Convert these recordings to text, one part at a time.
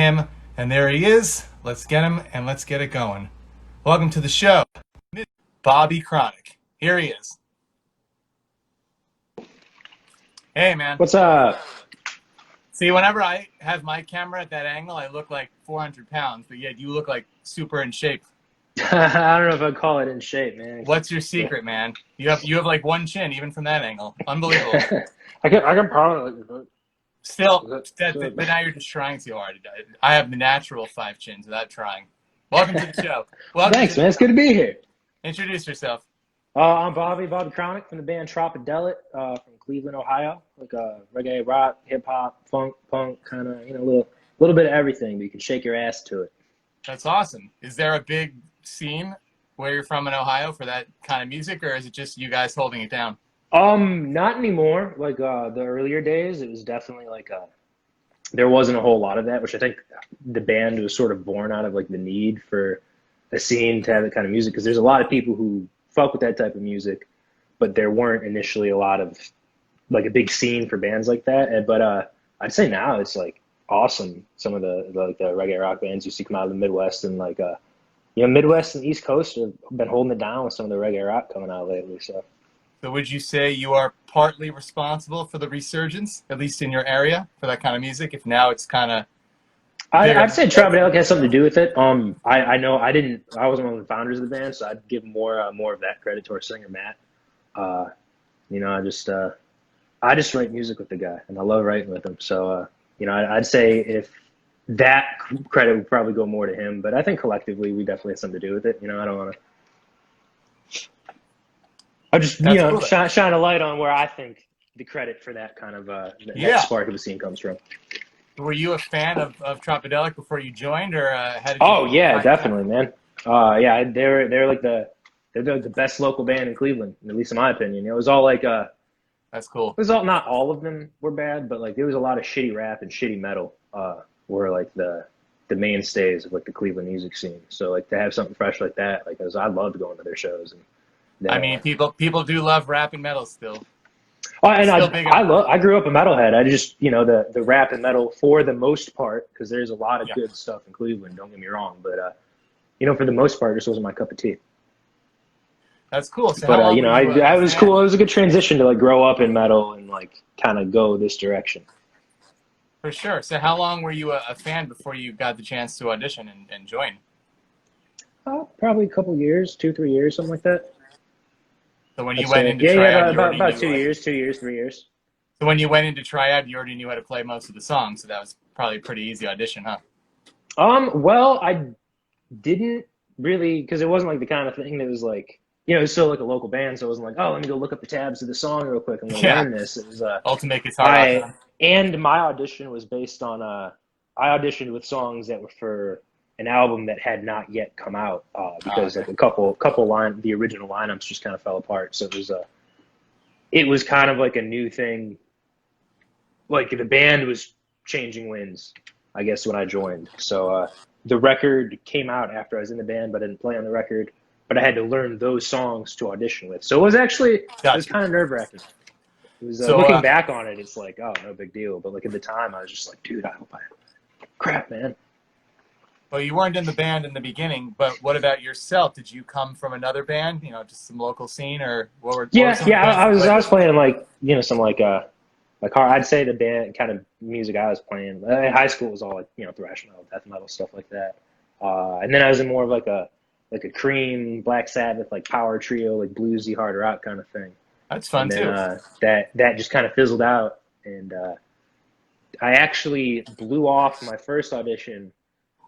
him, and there he is. Let's get him and let's get it going. Welcome to the show, Bobby Chronic. Here he is. Hey, man. What's up? See, whenever I have my camera at that angle, I look like 400 pounds, but yet you look like super in shape. I don't know if I'd call it in shape, man. What's your secret, man? You have like one chin, even from that angle. Unbelievable. I can probably. Still, but now you're just trying too hard. I have the natural 5 chins without trying. Welcome to the show. Thanks, man. It's good to be here. Introduce yourself. I'm Bobby Chronic from the band Tropidelic from Cleveland, Ohio. Like reggae, rock, hip hop, funk, punk, kind of, a little bit of everything, but you can shake your ass to it. That's awesome. Is there a big scene where you're from in Ohio for that kind of music, or is it just you guys holding it down? Not anymore. Like the earlier days, it was definitely like there wasn't a whole lot of that, which I think the band was sort of born out of like the need for a scene to have that kind of music, because there's a lot of people who fuck with that type of music, but there weren't initially a lot of like a big scene for bands like that. But I'd say now it's like awesome. Some of the reggae rock bands you see come out of the Midwest and like Midwest and East Coast have been holding it down with some of the reggae rock coming out lately. So would you say you are partly responsible for the resurgence, at least in your area, for that kind of music? If now it's kind of I'd say Tropidelic has something to do with it. I know I wasn't one of the founders of the band, so I'd give more of that credit to our singer Matt. I just write music with the guy, and I love writing with him. So I'd say if that credit would probably go more to him, but I think collectively we definitely have something to do with it. I don't want to. I just cool. shine a light on where I think the credit for that kind of that spark of a scene comes from. Were you a fan of Tropidelic before you joined, or had? Oh yeah, definitely, man. They're the best local band in Cleveland, at least in my opinion. It was all like that's cool. It was not all of them were bad, but like there was a lot of shitty rap and shitty metal were like the mainstays of like the Cleveland music scene. So like to have something fresh like that, like I loved going to their shows. And I mean, people do love rap and metal still. Oh, and I grew up a metalhead. I just the rap and metal for the most part, because there's a lot of good stuff in Cleveland. Don't get me wrong, but for the most part, this wasn't my cup of tea. That's cool. So but I was cool. It was a good transition to like grow up in metal and like kind of go this direction. For sure. So how long were you a fan before you got the chance to audition and join? Probably a couple years, 2-3 years, something like that. So when you went into tryout, about 2 years, 3 years. So when you went into tryout, you already knew how to play most of the songs. So that was probably a pretty easy audition, huh? Well, I didn't really, because it wasn't like the kind of thing that was like, it was still like a local band, so it wasn't like, oh, let me go look up the tabs of the song real quick and learn this. It was ultimate guitar. And my audition was based on I auditioned with songs that were for an album that had not yet come out because like a couple the original lineups just kind of fell apart. So it was kind of like a new thing. Like the band was changing winds, I guess, when I joined. So the record came out after I was in the band, but I didn't play on the record. But I had to learn those songs to audition with. So it was actually it was kind of nerve-wracking. It was looking back on it, it's like, oh, no big deal. But like at the time, I was just like, dude, I hope crap, man. Well, you weren't in the band in the beginning, but what about yourself? Did you come from another band, just some local scene, or what were? I was playing like some like I'd say the band kind of music I was playing. In high school was all like thrash metal, death metal, stuff like that. And then I was in more of like a Cream, Black Sabbath, like power trio, like bluesy hard rock kind of thing. That's fun too. That just kind of fizzled out, and I actually blew off my first audition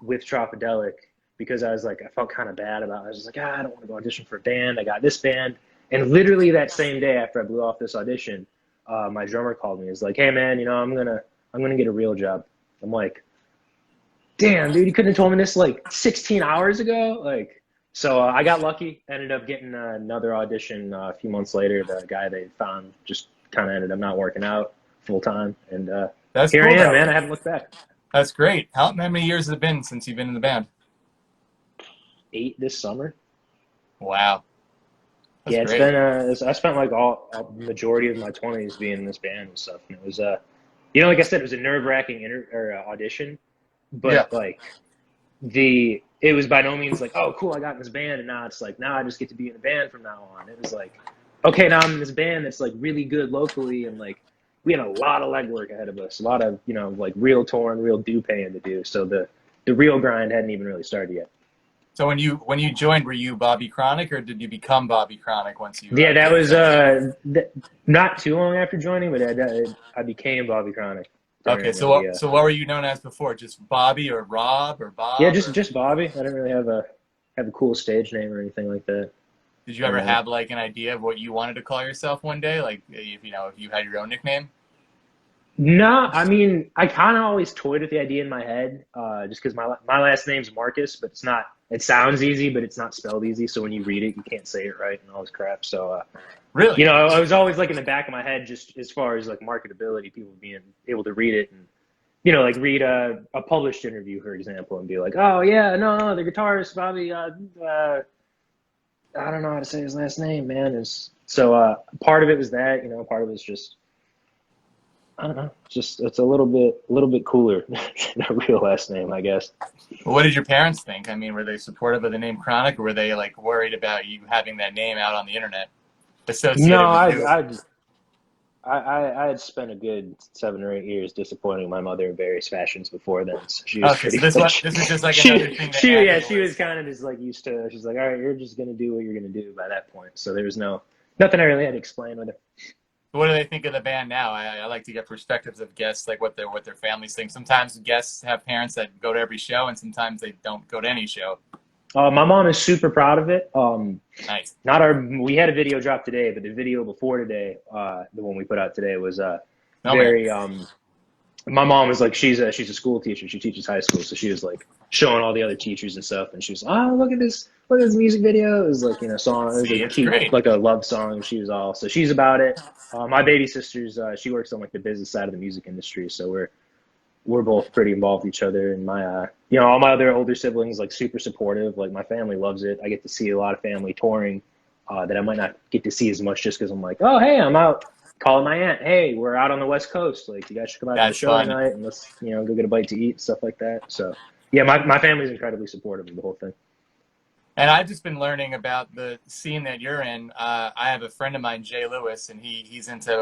with Tropidelic because I was like, I felt kind of bad about it. I was just like, I don't want to go audition for a band. I got this band. And literally that same day after I blew off this audition, my drummer called me. He was like, hey man, I'm gonna get a real job. I'm like, damn, dude, you couldn't have told me this like 16 hours ago. Like, so I got lucky, ended up getting another audition a few months later. The guy they found just kind of ended up not working out full time. And That's here cool, I am, man. I haven't looked back. That's great. How many years has it been since you've been in the band? 8 this summer. Wow. That's it's great. been I spent like a majority of my 20s being in this band and stuff. And it was like I said, it was a nerve-wracking audition Yeah. but like it was by no means like, oh, cool, I got in this band, and now it's like, now I just get to be in a band from now on. It was like, okay, now I'm in this band that's like really good locally, and like we had a lot of legwork ahead of us, a lot of like real touring, real due paying to do. So the real grind hadn't even really started yet. So when you joined, were you Bobby Chronic, or did you become Bobby Chronic once you Yeah, that came was to? not too long after joining, but I became Bobby Chronic Okay, during so what were you known as before? Just Bobby or Rob or yeah, Bob, just or just Bobby. I didn't really have a cool stage name or anything like that. did you ever have like an idea of what you wanted to call yourself one day? Like if if you had your own nickname? No, I mean, I kind of always toyed with the idea in my head, just because my last name's Marcus, but it's not. It sounds easy, but it's not spelled easy. So when you read it, you can't say it right and all this crap. So Really? I was always like in the back of my head, just as far as like marketability, people being able to read it and like read a published interview, for example, and be like, oh yeah, no, the guitarist Bobby, I don't know how to say his last name, man. Is so part of it was that, part of it was just I don't know, just it's a little bit cooler than a real last name, I guess. Well, what did your parents think? I mean, were they supportive of the name Chronic, or were they like worried about you having that name out on the internet No, associated with you? I had spent a good 7 or 8 years disappointing my mother in various fashions before then, so she was Okay, pretty so this much was just like another thing to add to yeah, the she was list. kind of just like used to. She's like, all right, you're just gonna do what you're gonna do by that point. So there was nothing I really had to explain with her. What do they think of the band now? I like to get perspectives of guests, like what their families think. Sometimes guests have parents that go to every show, and sometimes they don't go to any show. My mom is super proud of it. Nice. Not we had a video drop today, but the video before today, the one we put out today was Oh man. very my mom was like, she's a school teacher. She teaches high school, so she was like showing all the other teachers and stuff, and she was, oh, look at this music video. It was like, song. It was See, a it's cute, great. like a love song. She was all, so she's about it. My baby sister's, she works on like the business side of the music industry, so we're both pretty involved with each other. And my, all my other older siblings like super supportive. Like my family loves it. I get to see a lot of family touring that I might not get to see as much just because I'm like, oh hey, I'm out calling my aunt. Hey, we're out on the West Coast. Like you guys should come out to the That's show fun. tonight and let's go get a bite to eat, stuff like that. So yeah, my family's incredibly supportive of the whole thing. And I've just been learning about the scene that you're in. I have a friend of mine, Jay Lewis, and he's into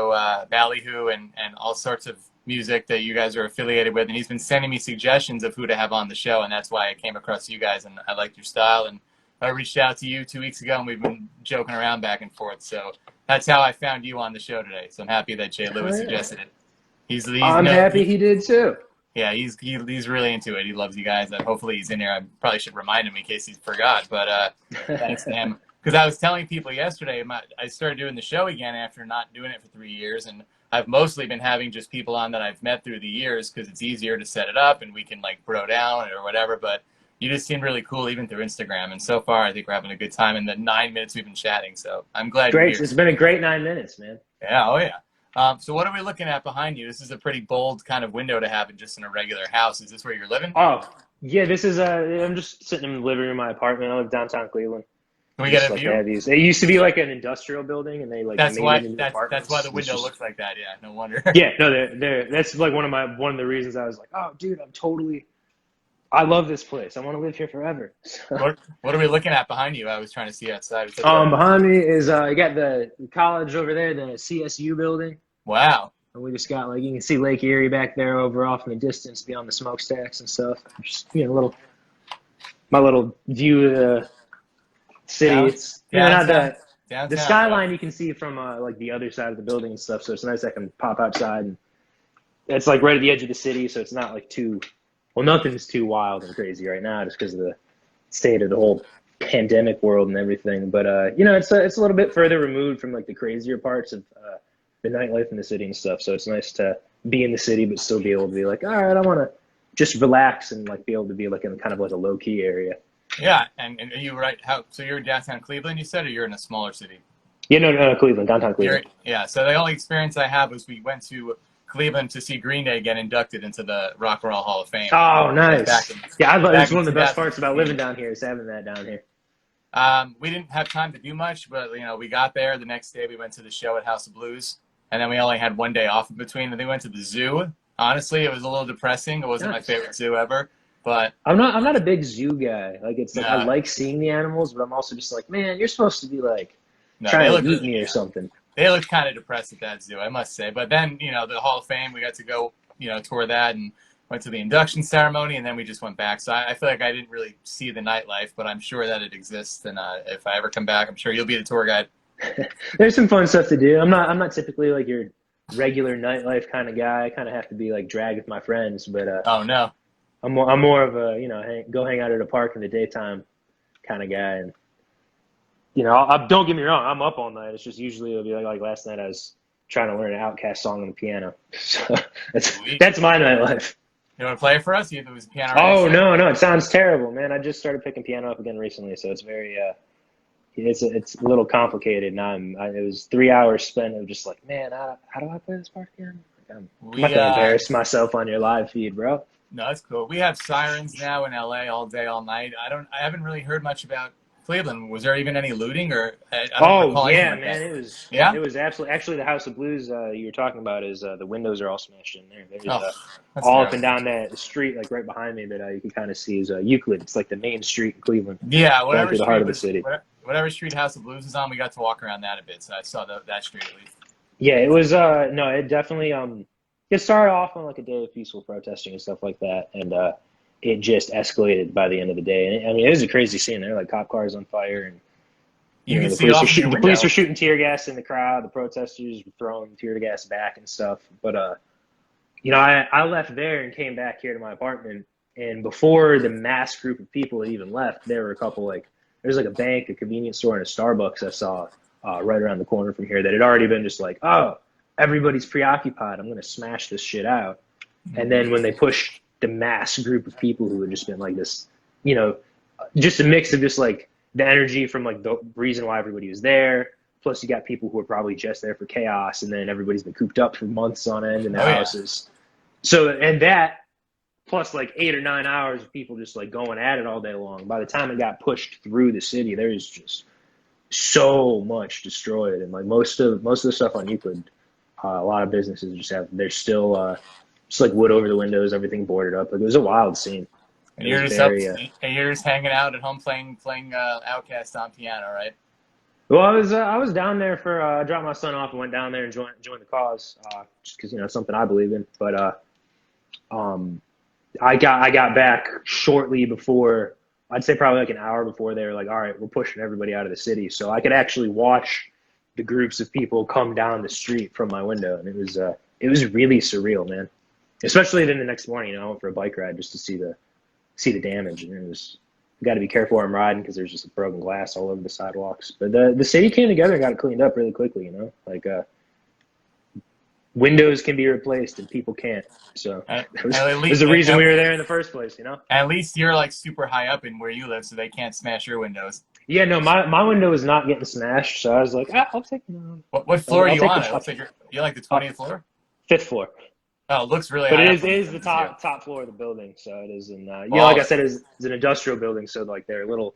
ballyhoo and all sorts of music that you guys are affiliated with. And he's been sending me suggestions of who to have on the show, and that's why I came across you guys, and I liked your style. And I reached out to you 2 weeks ago, and we've been joking around back and forth. So that's how I found you on the show today. So I'm happy that Jay Oh, Lewis yeah. suggested it. He's I'm no happy he did too. yeah, he's really into it. He loves you guys. Hopefully he's in here. I probably should remind him in case he forgot. But thanks to him, because I was telling people yesterday, I started doing the show again after not doing it for 3 years, and I've mostly been having just people on that I've met through the years because it's easier to set it up and we can like bro down or whatever. But you just seem really cool even through Instagram, and so far I think we're having a good time in the 9 minutes we've been chatting. So I'm glad you're Great. here. It's been a great 9 minutes, man. Yeah, oh yeah. So what are we looking at behind you? This is a pretty bold kind of window to have in just in a regular house. Is this where you're living? Oh, yeah, this is I'm just sitting in the living room of my apartment. I live downtown Cleveland. Can we get Just a like they view? have these. It used to be like an industrial building, and they like That's made why it into that's why the apartments. It's window just looks like that. Yeah, no wonder. yeah, no, they're that's like one of the reasons I was like, oh, dude, I love this place. I want to live here forever. What are we looking at behind you? I was trying to see outside. Behind me is you got the college over there, the CSU building. Wow. And we just got like you can see Lake Erie back there over off in the distance beyond the smokestacks and stuff. Just my little view of the city. Down, It's not downtown, the downtown, bro. skyline you can see from like the other side of the building and stuff. So it's nice I can pop outside and it's like right at the edge of the city, so it's not like nothing's too wild and crazy right now just because of the state of the whole pandemic world and everything. But it's a little bit further removed from like the crazier parts of the nightlife in the city and stuff. So it's nice to be in the city but still be able to be like, all right, I want to just relax and like be able to be like in kind of like a low key area. Yeah, and are you right? So you're in downtown Cleveland, you said, or you're in a smaller city? Yeah, no, Cleveland, downtown Cleveland. Yeah. So the only experience I have was we went to Cleveland to see Green Day get inducted into the Rock and Roll Hall of Fame. Oh, nice. Yeah, it's one of the best 2016. parts about living down here is having that down here. We didn't have time to do much, but we got there. The next day we went to the show at House of Blues, and then we only had one day off in between. And then we went to the zoo. Honestly, it was a little depressing. It wasn't my favorite zoo ever. But I'm not a big zoo guy. Like it's like I no, like seeing the animals, but I'm also just like, man, you're supposed to be like no, they trying look to eat really, me or yeah, something. they look kind of depressed at that zoo, I must say. But then, the Hall of Fame, we got to go, tour that and went to the induction ceremony, and then we just went back. So I feel like I didn't really see the nightlife, but I'm sure that it exists. And if I ever come back, I'm sure you'll be the tour guide. There's some fun stuff to do. I'm not typically like your regular nightlife kind of guy. I kind of have to be like dragged with my friends, but Oh no, I'm more of a go hang out at a park in the daytime kind of guy. And don't get me wrong, I'm up all night. It's just usually it'll be like last night I was trying to learn an Outcast song on the piano. So sweet. that's my nightlife. You want to play it for us? You it was a piano ready Oh set? no, it sounds terrible, man. I just started picking piano up again recently, so it's very it's a little complicated. And it was 3 hours spent of just like, man, how do I play this part again? I'm not We gonna embarrass myself on your live feed, bro. No, that's cool. We have sirens now in LA all day, all night. I haven't really heard much about Cleveland. Was there even any looting, or I don't Oh recall anything yeah, like that? man, Yeah. it was actually the House of Blues you were talking about is the windows are all smashed in there. There's Oh, that's all up terrible. and down that street, like right behind me, that you can kind of see is Euclid. It's like the main street in Cleveland, Yeah, going whatever through the heart street of the city. whatever street House of Blues is on, we got to walk around that a bit. So I saw that street at least. Yeah, it was no, it definitely it started off on like a day of peaceful protesting and stuff like that, and it just escalated by the end of the day. And I mean, it was a crazy scene. There were like cop cars on fire, and You could see off in your the police window. were shooting tear gas in the crowd. The protesters were throwing tear gas back and stuff. But I left there and came back here to my apartment. And before the mass group of people had even left, there were a couple there's like a bank, a convenience store, and a Starbucks I saw right around the corner from here that had already been just like, oh, everybody's preoccupied. I'm gonna smash this shit out. And then when they pushed the mass group of people who had just been like this, just a mix of just like the energy from like the reason why everybody was there. Plus, you got people who are probably just there for chaos, and then everybody's been cooped up for months on end in their Oh yeah. houses. So, and that plus like 8 or 9 hours of people just like going at it all day long. By the time it got pushed through the city, there is just so much destroyed, and like most of the stuff on Euclid, a lot of businesses there's still just like wood over the windows, everything boarded up. Like it was a wild scene. And It was you're just up, very and you're just hanging out at home playing Outcast on piano, right? well. I was down there for I dropped my son off and went down there and joined the cause just because it's something I believe in. But um, I got back shortly before. I'd say probably like an hour before they were like, all right, we're pushing everybody out of the city. So I could actually watch the groups of people come down the street from my window, and it was really surreal, man. Especially then the next morning, I went for a bike ride just to see the damage, and it was you got to be careful where I'm riding because there's just broken glass all over the sidewalks. But the city came together and got it cleaned up really quickly, like windows can be replaced and people can't. So At, there's a reason we were there in the first place. at least you're like super high up in where you live, so they can't smash your windows. Yeah, no, my window was not getting smashed, so I was like, I'll take What floor are I'll you take on? the It looks like you're like the 20th floor. fifth floor. Oh, it looks really But high it up from is the the zoo. top floor of the building, so it is in like I Well, said, it's an industrial building, so like there are a little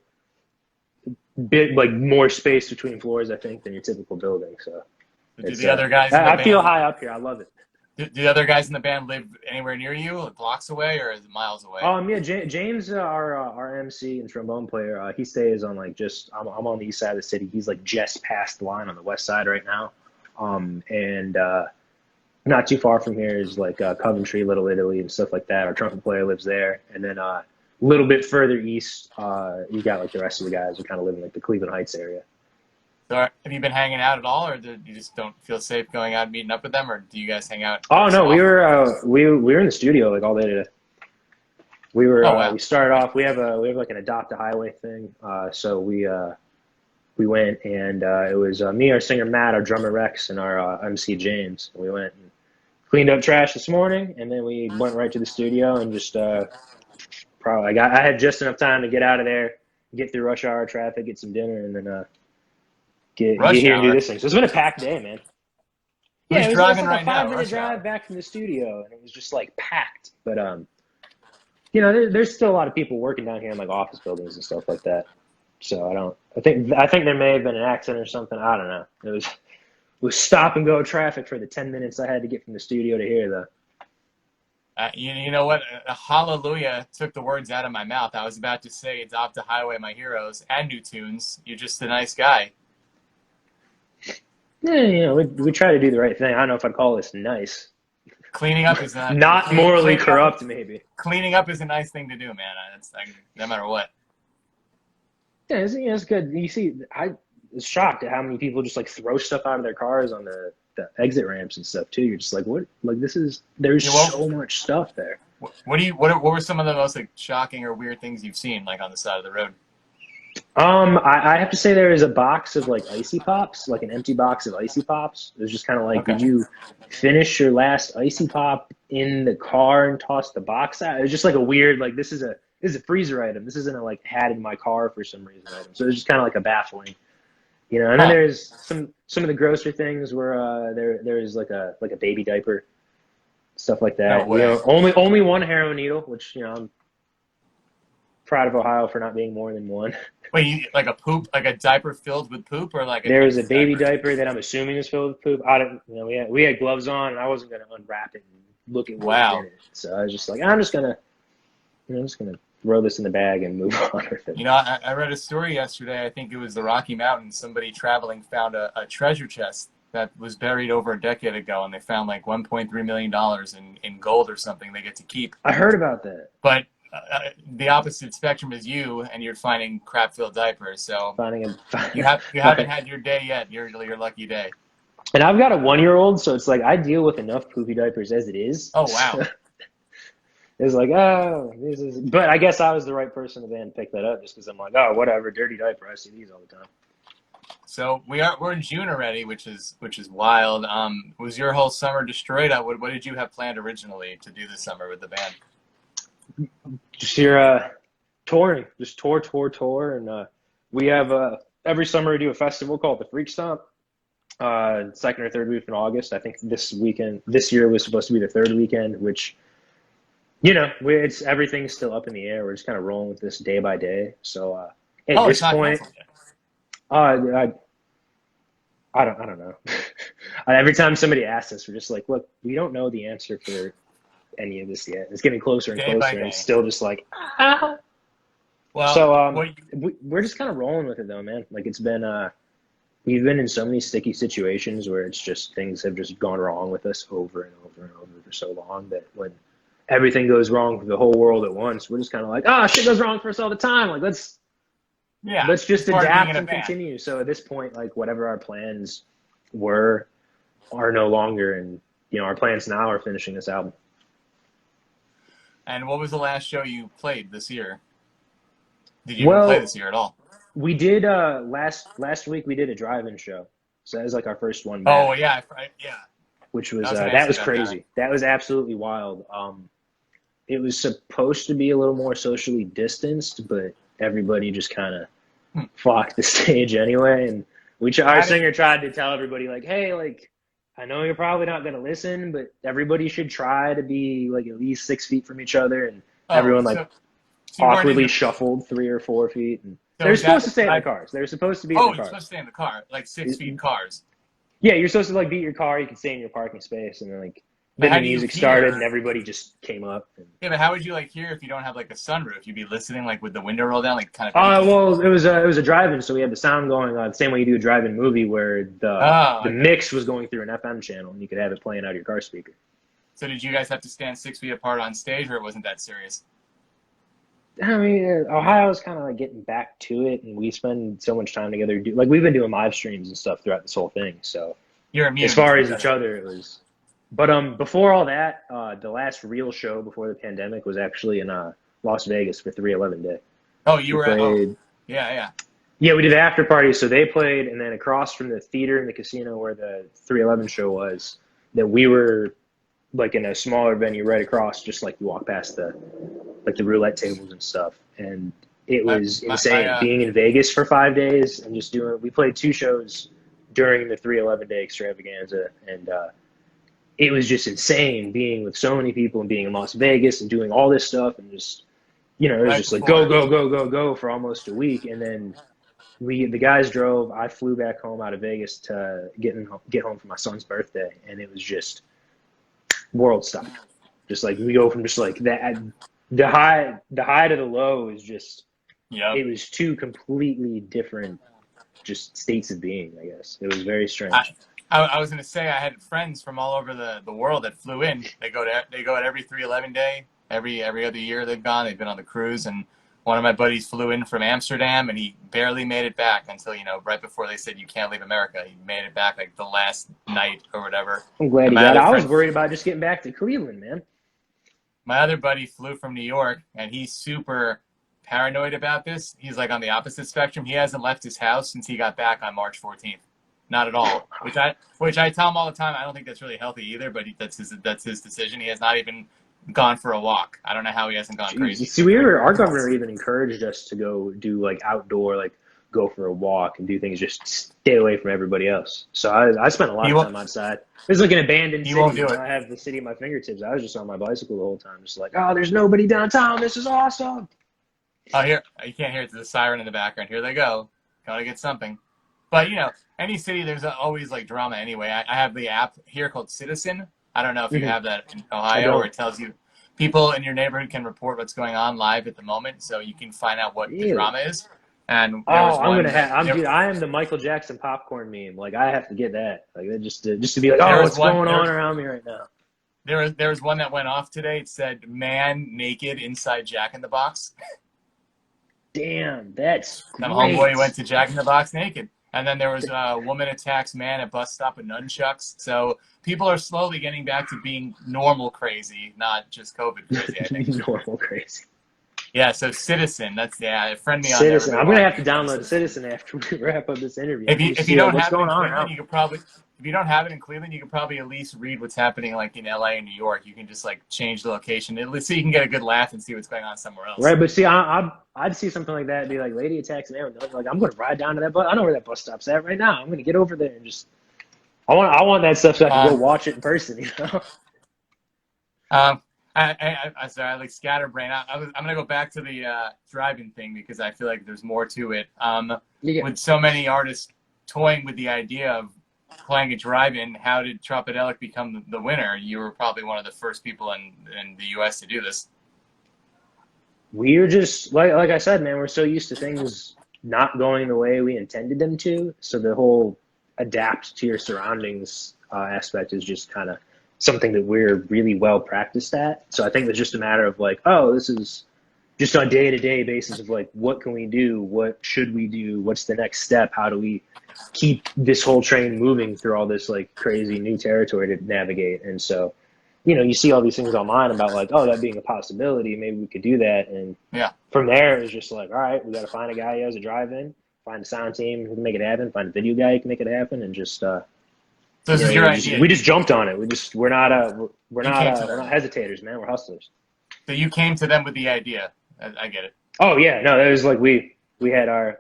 bit like more space between floors, I think, than your typical building. So do it's the other guys in the I feel band? high up here. I love it. Do the other guys in the band live anywhere near you, like blocks away, or is it miles away? Yeah, James, our MC and trombone player, he stays on like I'm on the east side of the city. He's like just past the line on the west side right now, and not too far from here is like Coventry, Little Italy, and stuff like that. Our trumpet player lives there, and then a little bit further east, you got like the rest of the guys who kind of live in like the Cleveland Heights area. So have you been hanging out at all, or do you just don't feel safe going out and meeting up with them, or do you guys hang out Oh every so no, often? we were in the studio like all day today. We were Oh wow. we started off. We have like an adopt a highway thing. So we went and it was me, our singer Matt, our drummer Rex, and our MC James. We went and cleaned up trash this morning, and then we went right to the studio and just probably I had just enough time to get out of there, get through rush hour traffic, get some dinner, and then get Rush here and do hour. this thing. So it's been a packed day, man. Yeah, Who's it's driving like a right now? 5 minute Rush drive hour. back from the studio, and it was just like packed. But there's still a lot of people working down here in like office buildings and stuff like that. So I think there may have been an accident or something. I don't know. It was stop and go traffic for the 10 minutes I had to get from the studio to here though. You know what? Hallelujah took the words out of my mouth. I was about to say "Adopt a Highway, My Heroes" and New Tunes. You're just a nice guy. Yeah, we try to do the right thing. I don't know if I'd call this nice. Cleaning up is not Not morally cleaning up. corrupt, maybe. Cleaning up is a nice thing to do, man. It's like, no matter what. Yeah, it's good. You see, I was shocked at how many people just like throw stuff out of their cars on the exit ramps and stuff too. You're just like, what? Like there's Yeah, well, so much stuff there. what were some of the most like shocking or weird things you've seen like on the side of the road? I have to say there is a box of like icy pops, like an empty box of icy pops. It was just kind of like, Okay. did you finish your last icy pop in the car and toss the box out? It was just like a weird, like this is a freezer item. This isn't a like had in my car for some reason item. So it was just kind of like a baffling, And then Huh. there's some of the grosser things where there is like a baby diaper, stuff like No that. way. Only one heroin needle, which I'm proud of Ohio for not being more than one. Wait, like a poop, like a diaper filled with poop, or like a There was a baby's baby diaper? diaper that I'm assuming is filled with poop. I don't, we had gloves on, and I wasn't gonna unwrap it and look at what was in Wow. it. So I was just like, I'm just gonna throw this in the bag and move on with it. I read a story yesterday. I think it was the Rocky Mountains. Somebody traveling found a treasure chest that was buried over a decade ago, and they found like $1.3 million in gold or something they get to keep. I heard about that. But the opposite spectrum is you, and you're finding crap-filled diapers. So Finding you a haven't had your day yet. Your lucky day. and I've got a 1-year-old, so it's like I deal with enough poopy diapers as it is. Oh wow. It's like, oh, this is. But I guess I was the right person to then pick that up, just because I'm like, oh, whatever, dirty diaper. I see these all the time. So we're in June already, which is wild. Was your whole summer destroyed? What did you have planned originally to do this summer with the band? Just here, touring, just tour, and we have every summer we do a festival called the Freak Stomp. Second or third week in August. I think this year was supposed to be the third weekend, which it's everything's still up in the air. We're just kind of rolling with this day by day. So at Oh, this it's not point, canceled yet. I don't know. Every time somebody asks us, we're just like, look, we don't know the answer for any of this yet. It's getting closer and Day by closer, and day. it's still just like, ah. Well, So we're just kind of rolling with it though, man. Like it's been we've been in so many sticky situations where it's just things have just gone wrong with us over and over and over for so long that when everything goes wrong for the whole world at once, we're just kind of like, shit goes wrong for us all the time. Like let's just it's part of being adapt in a and band. continue. So at this point, like whatever our plans were are no longer, and our plans now are finishing this album. And what was the last show you played this year? Did you even play this year at all? We did last week we did a drive-in show. So that was like our first one back. Oh yeah, yeah. Which was I was gonna that ask was you about crazy. That was absolutely wild. It was supposed to be a little more socially distanced, but everybody just kind of flocked the stage anyway. And our singer tried to tell everybody like, hey, like I know you're probably not going to listen, but everybody should try to be like at least 6 feet from each other. And everyone So you awkwardly shuffled 3 or 4 feet. And So they're supposed to stay in the cars. They're supposed to be in the you're cars. supposed to stay in the car, like 6 feet cars. Yeah, you're supposed to like be in your car. You can stay in your parking space, and then But how the do you music hear? started, and everybody just came up. Yeah, but how would you hear if you don't have like a sunroof? You'd be listening like with the window rolled down, like kind of. Well, it was a drive-in, so we had the sound going on the same way you do a drive-in movie, where the mix was going through an FM channel, and you could have it playing out of your car speaker. So did you guys have to stand 6 feet apart on stage, or it wasn't that serious? I mean, Ohio's kind of getting back to it, and we spend so much time together. We've been doing live streams and stuff throughout this whole thing. So you're immune as far as each other, it was. But before all that, the last real show before the pandemic was actually in Las Vegas for 311 Day. Oh, you were. Yeah. Yeah, we did after party. So they played, and then across from the theater and the casino where the 311 show was, that we were in a smaller venue right across, just you walk past the roulette tables and stuff. And it was insane being in Vegas for 5 days and just we played 2 shows during the 311 Day extravaganza. And it was just insane being with so many people and being in Las Vegas and doing all this stuff. And just, it was just go for almost a week. And then the guys drove, I flew back home out of Vegas to get home for my son's birthday. And it was just world stop. Just like we go from just like that, the high to the low is just, Yep. it was two completely different just states of being, I guess. It was very I, strange. I was gonna say I had friends from all over the world that flew in. They go at every 311 day. Every other year they've gone. They've been on the cruise, and one of my buddies flew in from Amsterdam, and he barely made it back until right before they said you can't leave America. He made it back like the last night or whatever. I'm glad And he my got it. other I was friend, worried about just getting back to Cleveland, man. my other buddy flew from New York, and he's super paranoid about this. He's like on the opposite spectrum. He hasn't left his house since he got back on March 14th. Not at all. Which I tell him all the time. I don't think that's really healthy either. But that's his decision. He has not even gone for a walk. I don't know how he hasn't gone Jeez. crazy. See, our governor even encouraged us to go do like outdoor, like go for a walk and do things, just stay away from everybody else. So I spent a lot of time outside. It was like an abandoned He city. won't do it. I have the city at my fingertips. I was just on my bicycle the whole time, just like, oh, there's nobody downtown. This is awesome. Oh, here you can't hear it. There's a siren in the background. Here they go. Gotta get something. But any city, there's always like drama anyway. I have the app here called Citizen. I don't know if you have that in Ohio, where it tells you people in your neighborhood can report what's going on live at the moment, so you can find out what the drama is. And there was one. Dude, I am the Michael Jackson popcorn meme. Like I have to get that. Like just to be like, There oh, was what's one- going there- on around me right now? There was one that went off today. It said "man naked inside Jack in the Box." Damn, that's great. Some homeboy went to Jack in the Box naked. And then there was a woman attacks man at bus stop with nunchucks. So people are slowly getting back to being normal crazy, not just COVID crazy, I think. Normal crazy. Yeah, so Citizen, friend me on Citizen. there. I'm gonna have to download Citizen after we wrap up this interview. If you don't have it in Cleveland, you could probably if you don't have it in Cleveland, you could probably at least read what's happening like in LA and New York. You can just like change the location, at least so you can get a good laugh and see what's going on somewhere else. Right, but see, I'd see something like that and be like, lady attacks an arrow. Like, I'm gonna ride down to that bus. I know where that bus stop's at right now. I'm gonna get over there and just. I want that stuff so I can go watch it in person. I'm sorry, I like scatterbrain. I'm gonna go back to the driving thing because I feel like there's more to it. With so many artists toying with the idea of playing a drive-in, how did Tropidelic become the winner? You were probably one of the first people in the U.S. to do this. We're just like I said, man. We're so used to things not going the way we intended them to. So the whole adapt to your surroundings aspect is just kind of something that we're really well practiced at. So I think it's just a matter of like, oh, this is just on day-to-day basis of like, what can we do? What should we do? What's the next step? How do we keep this whole train moving through all this like crazy new territory to navigate? And so, you see all these things online about like, oh, that being a possibility, maybe we could do that. And from there, it's just like, all right, we got to find a guy who has a drive-in, find a sound team who can make it happen, find a video guy who can make it happen, and just so this is your idea. We just jumped on it. We're not hesitators, man. We're hustlers. So you came to them with the idea. I get it. Oh yeah, no, that was like we had our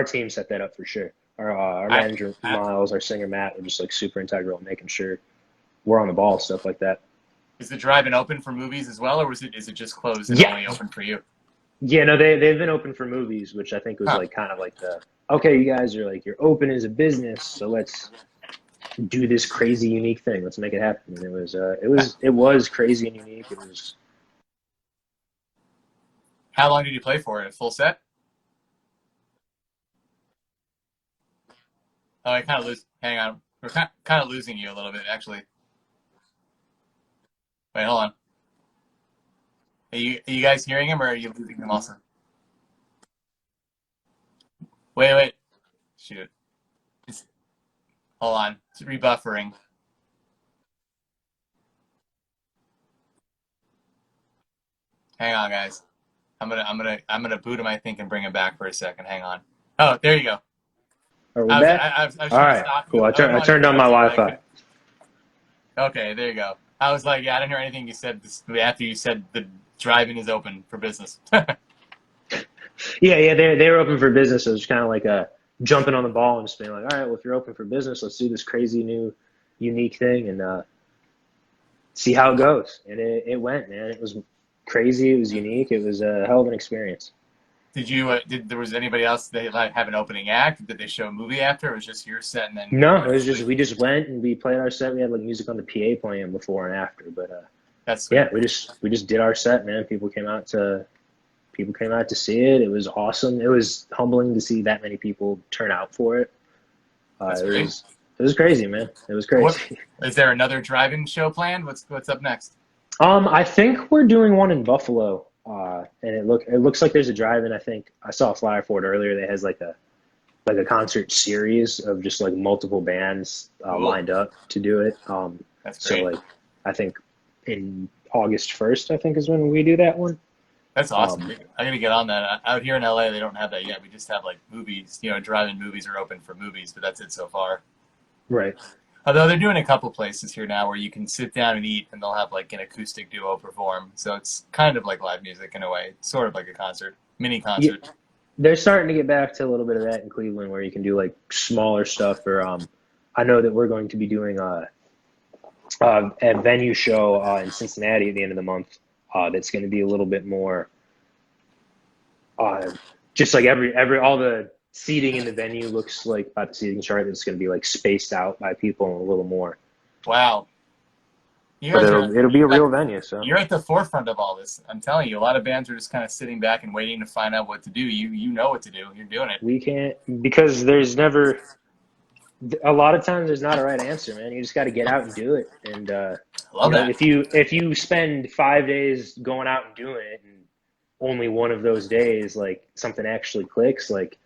team set that up for sure. Our manager Miles, our singer Matt, were just like super integral in making sure we're on the ball, stuff like that. Is the drive-in open for movies as well, or is it just closed and only open for you? Yeah, no, they've been open for movies, which I think was like kind of like okay, you guys are like, you're open as a business, so let's do this crazy unique thing. Let's make it happen. And it was crazy and unique. It was. How long did you play for it? A full set? Oh, I kind of lose. Hang on, we're kind of losing you a little bit, actually. Wait, hold on. Are you guys hearing him, or are you losing him also? Wait. Shoot. Hold on. It's rebuffering. Hang on, guys. I'm gonna boot him, I think, and bring him back for a second. Hang on. Oh, there you go. Are we back? All right. Cool. I turned on my Wi-Fi. Okay, there you go. I was like, I didn't hear anything you said after you said the drive-in is open for business. Yeah, they were open for business. It was kind of like jumping on the ball and just being like, all right, well, if you're open for business, let's do this crazy new, unique thing and see how it goes. And it went, man. It was crazy. It was unique. It was a hell of an experience. There was anybody else they like have an opening act? Did they show a movie after? Or it was just your set and then? No, it was just we just went and we played our set. We had like music on the PA playing before and after, but That's sweet. Yeah, we just did our set, man. People came out to see it. It was awesome. It was humbling to see that many people turn out for it. That's It great. was crazy, man. It was What crazy. is there another drive-in show planned? What's up next? I think we're doing one in Buffalo, and it looks like there's a drive-in. I think I saw a flyer for it earlier that has like a concert series of just like multiple bands Cool. lined up to do it. That's So great. like I think in August 1st, I think is when we do that one. That's awesome. Um, I gotta get on that. Out here in LA, they don't have that yet. We just have like movies. Drive-in movies are open for movies, but that's it so far. right. Although they're doing a couple places here now where you can sit down and eat, and they'll have like an acoustic duo perform. So it's kind of like live music in a way, sort of like a concert, mini Yeah, concert. they're starting to get back to a little bit of that in Cleveland, where you can do like smaller stuff. Or I know that we're going to be doing a venue show in Cincinnati at the end of the month. That's going to be a little bit more, uh, just like every all the seating in the venue looks like by the seating chart. It's going to be like spaced out by people a little more, Wow, you but guys are it'll be a real venue. So you're at the forefront of all this. I'm telling you, a lot of bands are just kind of sitting back and waiting to find out what to do. You know what to do. You're doing it. we can't, because there's never a lot of times there's not a right answer, man. You just got to get out and do it. And I love that. if you spend 5 days going out and doing it, and only one of those days like something actually clicks, like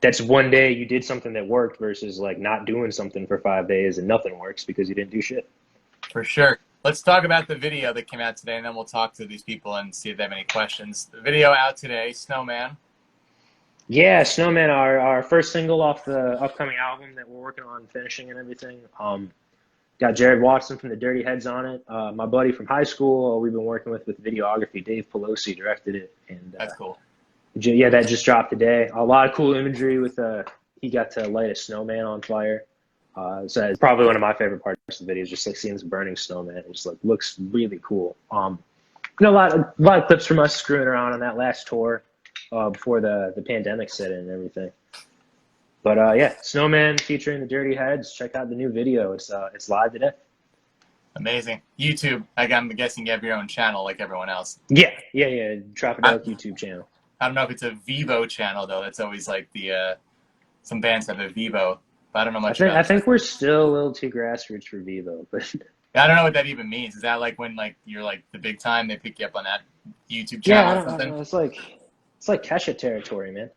that's one day you did something that worked versus like not doing something for 5 days and nothing works because you didn't do shit. For sure. Let's talk about the video that came out today, and then we'll talk to these people and see if they have any questions. The video out today, Snowman. Yeah, Snowman, our first single off the upcoming album that we're working on finishing and everything. Got Jared Watson from the Dirty Heads on it. My buddy from high school, we've been working with videography. Dave Pelosi directed it, and That's cool. yeah, that just dropped today. A lot of cool imagery with he got to light a snowman on fire. So it's probably one of my favorite parts of the video is just like seeing this burning snowman. It just like looks really cool. A lot of clips from us screwing around on that last tour before the pandemic set in and everything. But yeah, Snowman featuring the Dirty Heads. Check out the new video. It's live today. Amazing. YouTube, I'm guessing you have your own channel like everyone else. Yeah. Tropidelic I, YouTube channel. I don't know if it's a Vivo channel, though. That's always like some bands have a Vivo, but I don't know much about it. I think we're still a little too grassroots for Vivo, but I don't know what that even means. Is that like when like you're like the big time, they pick you up on that YouTube yeah, channel or something? it's like Kesha territory, man.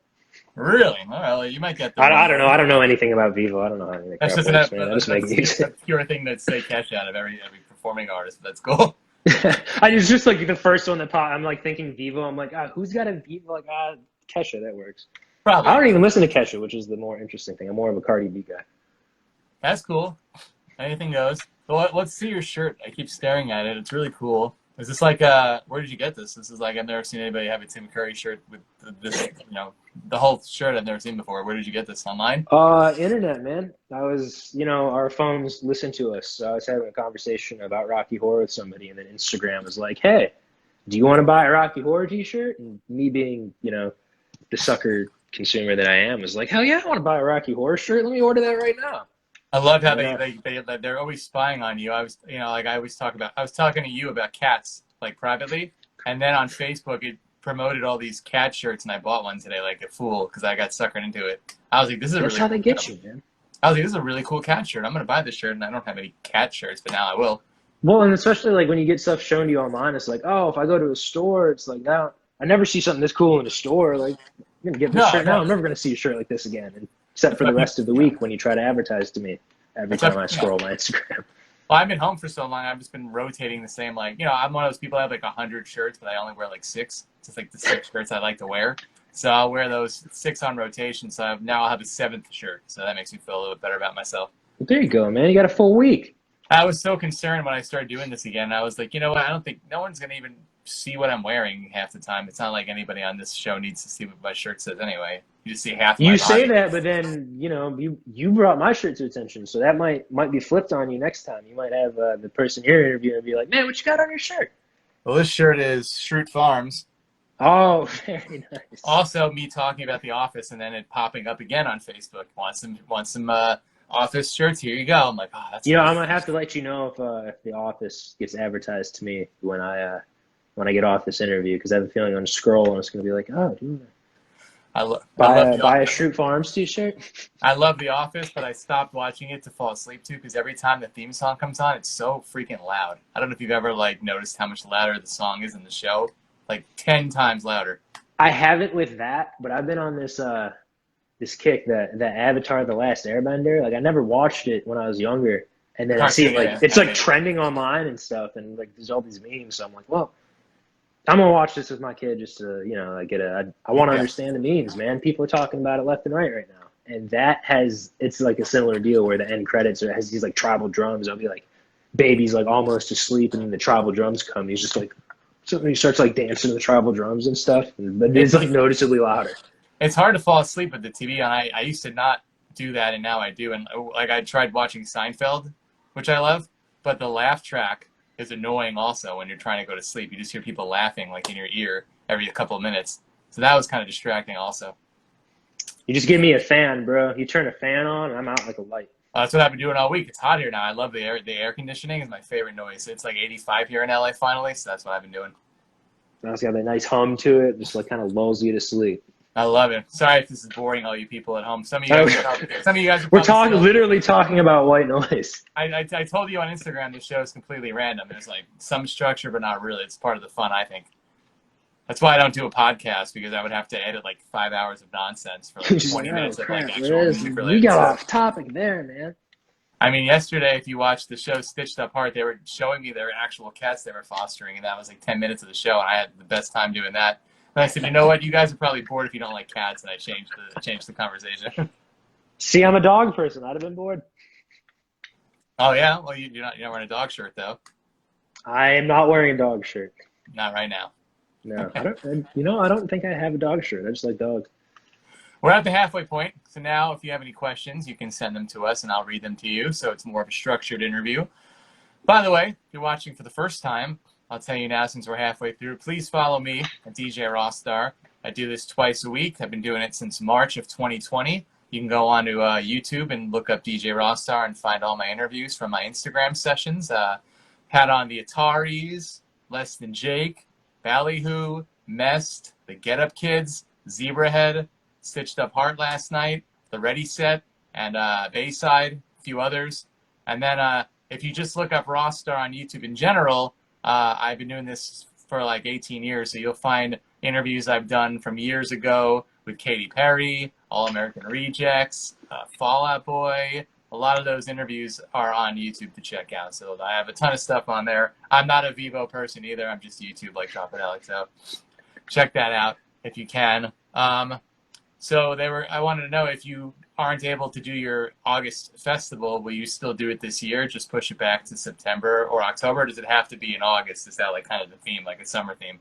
Really? Well, you might get the I don't know. I don't know anything about Vivo. I don't know how any of That's that just works, man. I just make that's music. a pure thing that say cash out of every performing artist. That's cool. I was just like the first one that popped. I'm like thinking Vivo. I'm like, who's got a Vivo? Like, Kesha, that works. Probably. I don't even listen to Kesha, which is the more interesting thing. I'm more of a Cardi B guy. That's cool. Anything goes. Well, let's see your shirt. I keep staring at it. It's really cool. Is this like where did you get this? This is like I've never seen anybody have a Tim Curry shirt with this, the whole shirt I've never seen before. Where did you get this? Online? Internet, man. I was, our phones listen to us. So I was having a conversation about Rocky Horror with somebody, and then Instagram was like, "Hey, do you want to buy a Rocky Horror T-shirt?" And me being, the sucker consumer that I am, was like, "Hell yeah, I want to buy a Rocky Horror shirt. Let me order that right now." I loved how Yeah. they're always spying on you. I was like I always talk about. I was talking to you about cats like privately, and then on Facebook it promoted all these cat shirts, and I bought one today like a fool because I got suckered into it. I was like, this is That's really how they cool get you, man. I was like, this is a really cool cat shirt. I'm gonna buy this shirt, and I don't have any cat shirts, but now I will. Well, and especially like when you get stuff shown to you online, it's like, oh, if I go to a store, it's like now I never see something this cool in a store. Like, I'm gonna get this shirt now. I'm never gonna see a shirt like this again, and except for the rest of the week when you try to advertise to me every time I scroll my Instagram. Well, I've been home for so long. I've just been rotating the same. Like, I'm one of those people that have like 100 shirts, but I only wear like 6. It's just like the 6 shirts I like to wear. So I'll wear those 6 on rotation. So now I'll have a 7th shirt. So that makes me feel a little bit better about myself. Well, there you go, man. You got a full week. I was so concerned when I started doing this again. I was like, you know what? I don't think no one's going to even see what I'm wearing half the time. It's not like anybody on this show needs to see what my shirt says anyway. You just see half my You body. say that, but then you brought my shirt to attention, so that might be flipped on you next time. You might have the person you're interviewing be like, "Man, what you got on your shirt?" Well, this shirt is Schrute Farms. Oh, very nice. Also, me talking about The Office and then it popping up again on Facebook. Want some Office shirts, here you go. I'm like, oh, that's You know, I'm nice. gonna have to let you know if the office gets advertised to me when I get off this interview, because I have a feeling I'm gonna scroll and it's gonna be like, oh, do you wanna I love buy a Shroot Farms t-shirt? I love The Office, but I stopped watching it to fall asleep to because every time the theme song comes on, it's so freaking loud. I don't know if you've ever like noticed how much louder the song is in the show, like 10 times louder. I haven't with that, but I've been on this kick that Avatar: The Last Airbender. Like I never watched it when I was younger, and The then I see cartoon, it like yeah, it's like animated. trending online and stuff, and like there's all these memes. So I'm like, well, I'm gonna watch this with my kid just to like I want to Yeah, understand the memes, man. People are talking about it left and right now, and it's like a similar deal where the end credits has these like tribal drums. I'll be like, baby's like almost asleep, and then the tribal drums come. He's just like, so he starts like dancing to the tribal drums and stuff, but it's like it's noticeably louder. it's hard to fall asleep with the TV on. I used to not do that, and now I do. And like I tried watching Seinfeld, which I love, but the laugh track is annoying also when you're trying to go to sleep. You just hear people laughing like in your ear every couple of minutes. So that was kind of distracting also. You just give me a fan, bro. You turn a fan on, and I'm out like a light. That's what I've been doing all week. It's hot here now. I love the air. The air conditioning is my favorite noise. It's like 85 here in LA finally, so that's what I've been doing. Now it's got that nice hum to it, just like kind of lulls you to sleep. I love it. Sorry if this is boring, all you people at home. Oh, Some of you guys are we're probably still. literally talking about white noise. I told you on Instagram this show is completely random. There's like some structure, but not really. It's part of the fun, I think. That's why I don't do a podcast, because I would have to edit like 5 hours of nonsense for like 20 minutes of like actual music You related got stuff. off topic there, man. I mean, yesterday, if you watched the show Stitched Up Heart, they were showing me their actual cats they were fostering, and that was like 10 minutes of the show, and I had the best time doing that. And I said, you know what? You guys are probably bored if you don't like cats, and I changed the conversation. See, I'm a dog person. I'd have been bored. Oh yeah, well you're not wearing a dog shirt though. I am not wearing a dog shirt. Not right now. No, I don't. I don't think I have a dog shirt. I just like dogs. We're at the halfway point, so now if you have any questions, you can send them to us, and I'll read them to you. So it's more of a structured interview. By the way, if you're watching for the first time, I'll tell you now since we're halfway through, please follow me at DJ Rossstar. I do this twice a week. I've been doing it since March of 2020. You can go on to YouTube and look up DJ Rossstar and find all my interviews from my Instagram sessions. Had on the Ataris, Less Than Jake, Ballyhoo, Mest, the Get Up Kids, Zebrahead, Stitched Up Heart last night, the Ready Set, and Bayside, a few others. And then if you just look up Rossstar on YouTube in general, I've been doing this for like 18 years, so you'll find interviews I've done from years ago with Katy Perry, All American Rejects, Fall Out Boy. A lot of those interviews are on YouTube to check out, so I have a ton of stuff on there. I'm not a Vivo person either. I'm just YouTube like Tropidelic, so check that out if you can. So I wanted to know, if you aren't able to do your August festival, will you still do it this year? Just push it back to September or October? Or does it have to be in August? Is that like kind of the theme, like a summer theme?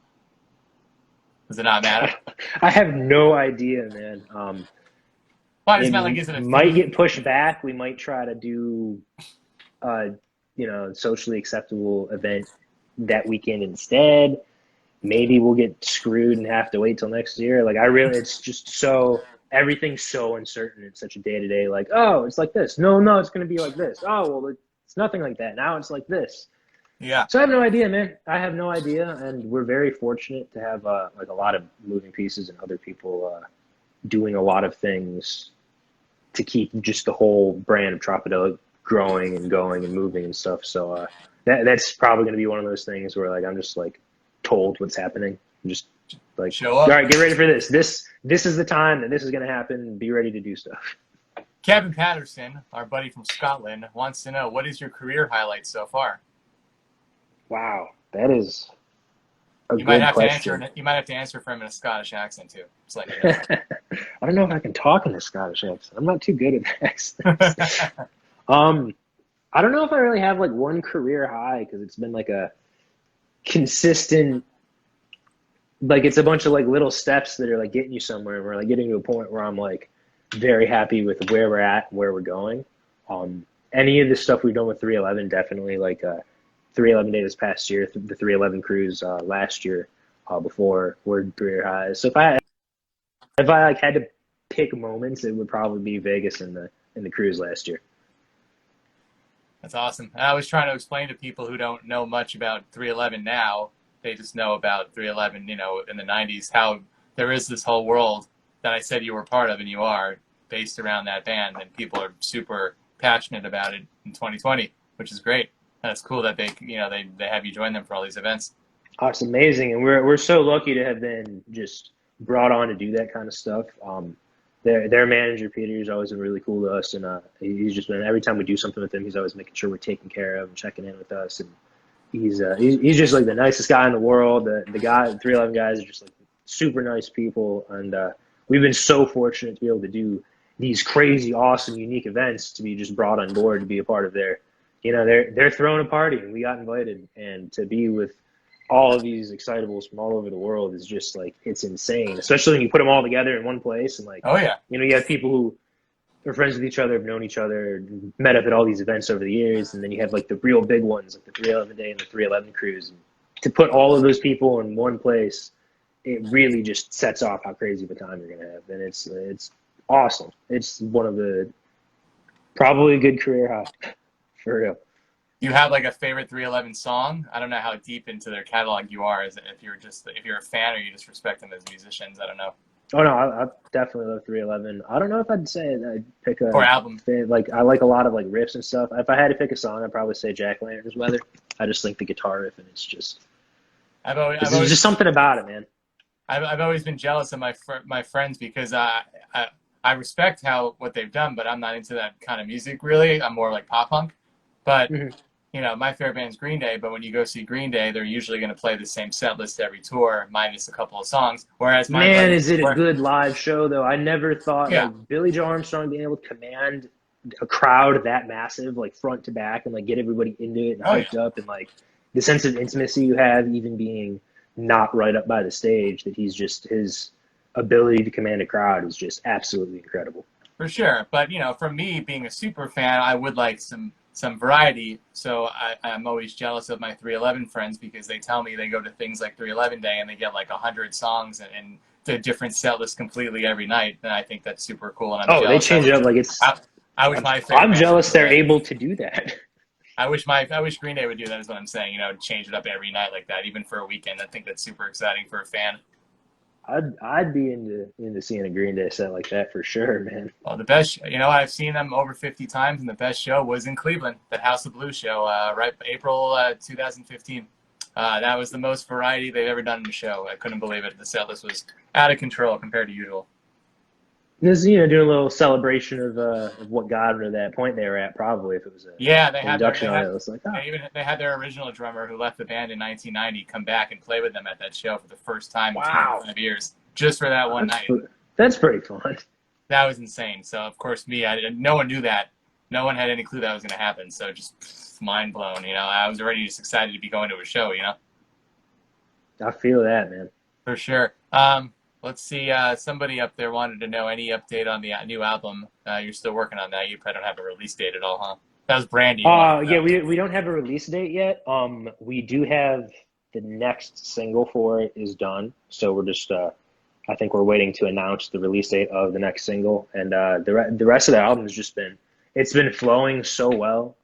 Does it not matter? I have no idea, man. Well, I just It meant like, is it a might theme? get pushed back. We might try to do, socially acceptable event that weekend instead. Maybe we'll get screwed and have to wait till next year. Like it's just everything's so uncertain. It's such a day to day. Like, oh, it's like this. No, it's going to be like this. Oh, well, it's nothing like that. Now it's like this. Yeah. So I have no idea, man. I have no idea, and we're very fortunate to have like a lot of moving pieces and other people doing a lot of things to keep just the whole brand of Tropidelic growing and going and moving and stuff. So that's probably going to be one of those things where like I'm just like told what's happening. I'm just like, Show all up. right, get ready for this. This is the time that this is going to happen. Be ready to do stuff. Kevin Patterson, our buddy from Scotland, wants to know, what is your career highlight so far? Wow, that is a You might good have question. to answer. You might have to answer for him in a Scottish accent too. Just like you know. I don't know if I can talk in a Scottish accent. I'm not too good at accents. I don't know if I really have like one career high, because it's been like a consistent, like it's a bunch of like little steps that are like getting you somewhere. We're like getting to a point where I'm like very happy with where we're at, where we're going. Any of the stuff we've done with 311, definitely like 311 day this past year, the 311 cruise last year, before were career highs. So if I like had to pick moments, it would probably be Vegas and the cruise last year. That's awesome. And I was trying to explain to people who don't know much about 311 now. They just know about 311, in the 90s, how there is this whole world that I said you were part of, and you are, based around that band, and people are super passionate about it in 2020, which is great. That's cool that they have you join them for all these events. Oh, it's amazing, and we're so lucky to have been just brought on to do that kind of stuff. Their manager Peter is always been really cool to us, and he's just been every time we do something with him, he's always making sure we're taken care of and checking in with us, and he's just like the nicest guy in the world. The 311 guys are just like super nice people, and we've been so fortunate to be able to do these crazy, awesome, unique events to be just brought on board to be a part of their, they're throwing a party, and we got invited, and to be with all of these excitables from all over the world is just like it's insane, especially when you put them all together in one place, and like Oh yeah, you have people who are friends with each other, have known each other, met up at all these events over the years, and then you have like the real big ones, like the 311 Day and the 311 Cruise. And to put all of those people in one place, it really just sets off how crazy of a time you're gonna have, and it's awesome. It's one of the probably a good career high for real. you have like a favorite 311 song? I don't know how deep into their catalog you are, if you're a fan or you just respect them as musicians. I don't know. Oh no, I definitely love 311. I don't know if I'd say I'd pick Or album. like I like a lot of like riffs and stuff. If I had to pick a song, I'd probably say Jack Lantern's Weather. I just think the guitar riff and there's just something about it, man. I've always been jealous of my friends because I respect what they've done, but I'm not into that kind of music really. I'm more like pop punk. But Mm-hmm. my favorite band's Green Day. But when you go see Green Day, they're usually going to play the same set list every tour, minus a couple of songs. Whereas Man, is it a good live show though? I never thought yeah, like Billy Joe Armstrong being able to command a crowd that massive, like front to back, and like get everybody into it and hyped up, and like the sense of intimacy you have, even being not right up by the stage, that his ability to command a crowd is just absolutely incredible. for sure. But for me being a super fan, I would like some variety. So I'm always jealous of my 311 friends because they tell me they go to things like 311 Day and they get like 100 songs and the different set list completely every night. And I think that's super cool. And I'm Oh, they jealous. change it up like it's. I wish my favorite I'm band jealous would do they're that. able to do that. I wish Green Day would do that. Is what I'm saying. Change it up every night like that, even for a weekend. I think that's super exciting for a fan. I'd be into seeing a Green Day set like that for sure, man. Well, the best, I've seen them over 50 times, and the best show was in Cleveland, the House of Blues show, right April 2015. That was the most variety they've ever done in a show. I couldn't believe it. The set list was out of control compared to usual. Just doing a little celebration of what got them to that point they were at, probably if it was Yeah, an induction on it. It was like, they had their original drummer who left the band in 1990 come back and play with them at that show for the first time in wow, 25 years, just for that one night. That's pretty fun. That was insane. So of course no one knew that. No one had any clue that was going to happen. So just mind blown. I was already just excited to be going to a show. I feel that, man. For sure. Let's see. Somebody up there wanted to know any update on the new album. You're still working on that. You probably don't have a release date at all, huh? That was Brandy. Yeah, we don't have a release date yet. We do have the next single for it is done. So we're just I think we're waiting to announce the release date of the next single, and the rest of the album has just been flowing so well.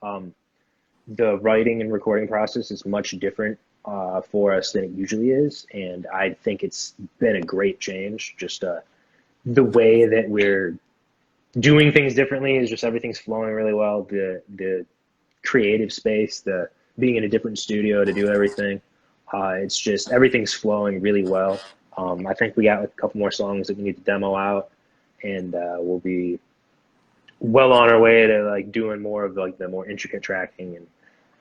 The writing and recording process is much different for us than it usually is, and I think it's been a great change. Just the way that we're doing things differently is just everything's flowing really well. The creative space, the being in a different studio to do everything, it's just everything's flowing really well. I think we got a couple more songs that we need to demo out, and we'll be well on our way to like doing more of like the more intricate tracking, and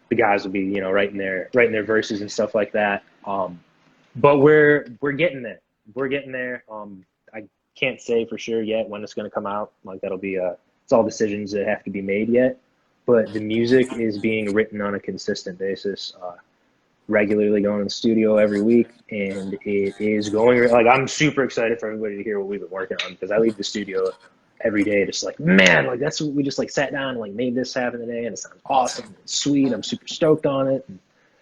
the guys will be writing their verses and stuff like that. But we're getting there. We're getting there. I can't say for sure yet when it's going to come out. Like that'll be it's all decisions that have to be made yet. But the music is being written on a consistent basis. Regularly going to the studio every week, and it is going like I'm super excited for everybody to hear what we've been working on, because I leave the studio every day just like, man, like that's what we just like sat down and like made this happen today, and it sounds awesome. It's sweet. I'm super stoked on it.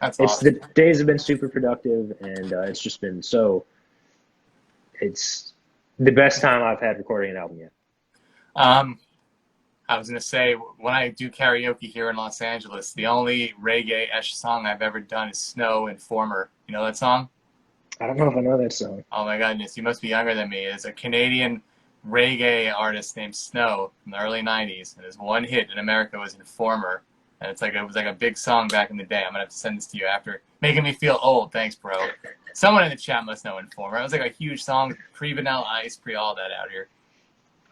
That's awesome. The days have been super productive, and it's just been it's the best time I've had recording an album yet. I was going to say, when I do karaoke here in Los Angeles, the only reggae-esh song I've ever done is Snow Informer. You know that song? I don't know if I know that song. Oh my goodness, you must be younger than me. It's a Canadian reggae artist named Snow from the early 90s, and his one hit in America was Informer. And it was like a big song back in the day. I'm going to have to send this to you after. Making me feel old. Thanks, bro. Someone in the chat must know Informer. It was like a huge song, pre-Vanilla Ice, pre-all that out here.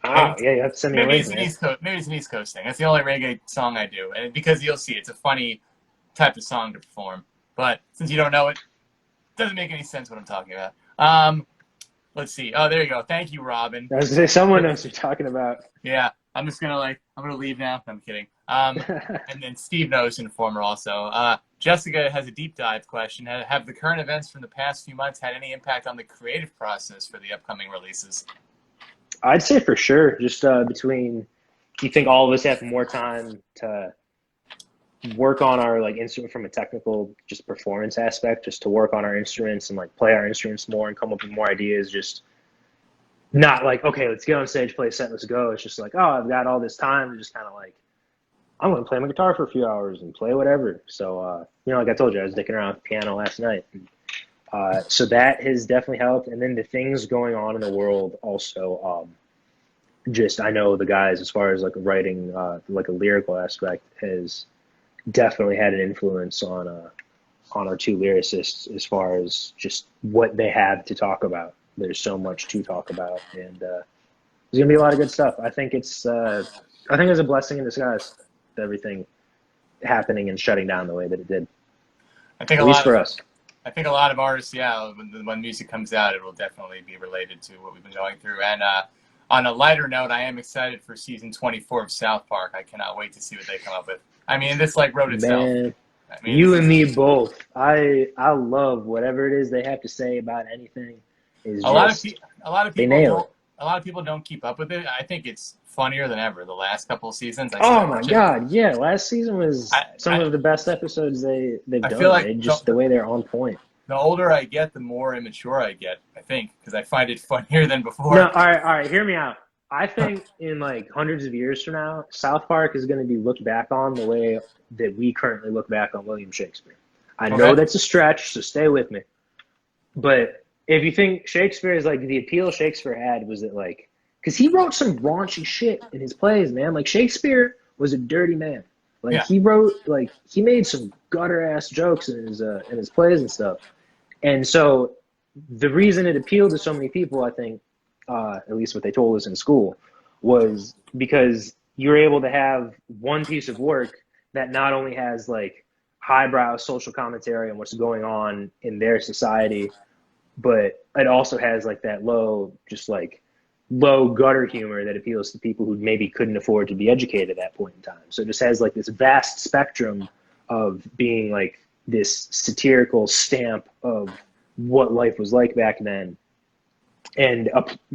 Ah, yeah, you have to send me a link, man. Maybe it's an East Coast thing. That's the only reggae song I do. And because you'll see, it's a funny type of song to perform. But since you don't know it, doesn't make any sense what I'm talking about. Let's see. Oh, there you go. Thank you, Robin. I was gonna say, someone knows what you're talking about. Yeah, I'm gonna leave now. I'm kidding. And then Steve knows Informer also. Jessica has a deep dive question. Have the current events from the past few months had any impact on the creative process for the upcoming releases? I'd say for sure. Just between, you think all of us have more time to work on our like instrument from a technical, just performance aspect, just to work on our instruments and like play our instruments more and come up with more ideas. Just not like, okay, let's get on stage, play a set, let's go. It's just like, oh, I've got all this time to just kind of like, I'm going to play my guitar for a few hours and play whatever. So, like I told you, I was dicking around with the piano last night. So that has definitely helped. And then the things going on in the world also, I know the guys, as far as like writing, like a lyrical aspect, has definitely had an influence on our two lyricists as far as just what they have to talk about. There's so much to talk about, and there's gonna be a lot of good stuff. I think it's a blessing in disguise, everything happening and shutting down the way that it did. At least for us. I think a lot of artists, yeah, when music comes out, it will definitely be related to what we've been going through. And on a lighter note, I am excited for season 24 of South Park. I cannot wait to see what they come up with. I mean, this like wrote itself. Man, I mean, you and me both. I love whatever it is they have to say about anything. A lot of people don't keep up with it. I think it's funnier than ever. The last couple of seasons. Oh my God, yeah! Last season was some of the best episodes they've done. I feel like the way they're on point. The older I get, the more immature I get. I think because I find it funnier than before. No, all right. Hear me out. I think in like hundreds of years from now, South Park is going to be looked back on the way that we currently look back on William Shakespeare. I know that's a stretch, so stay with me. But if you think Shakespeare is like, the appeal Shakespeare had was that like, because he wrote some raunchy shit in his plays, man. Like Shakespeare was a dirty man. Like he wrote, like he made some gutter ass jokes in his plays and stuff. And so the reason it appealed to so many people, I think, at least what they told us in school, was because you're able to have one piece of work that not only has like highbrow social commentary on what's going on in their society, but it also has like that low gutter humor that appeals to people who maybe couldn't afford to be educated at that point in time. So it just has like this vast spectrum of being like this satirical stamp of what life was like back then, and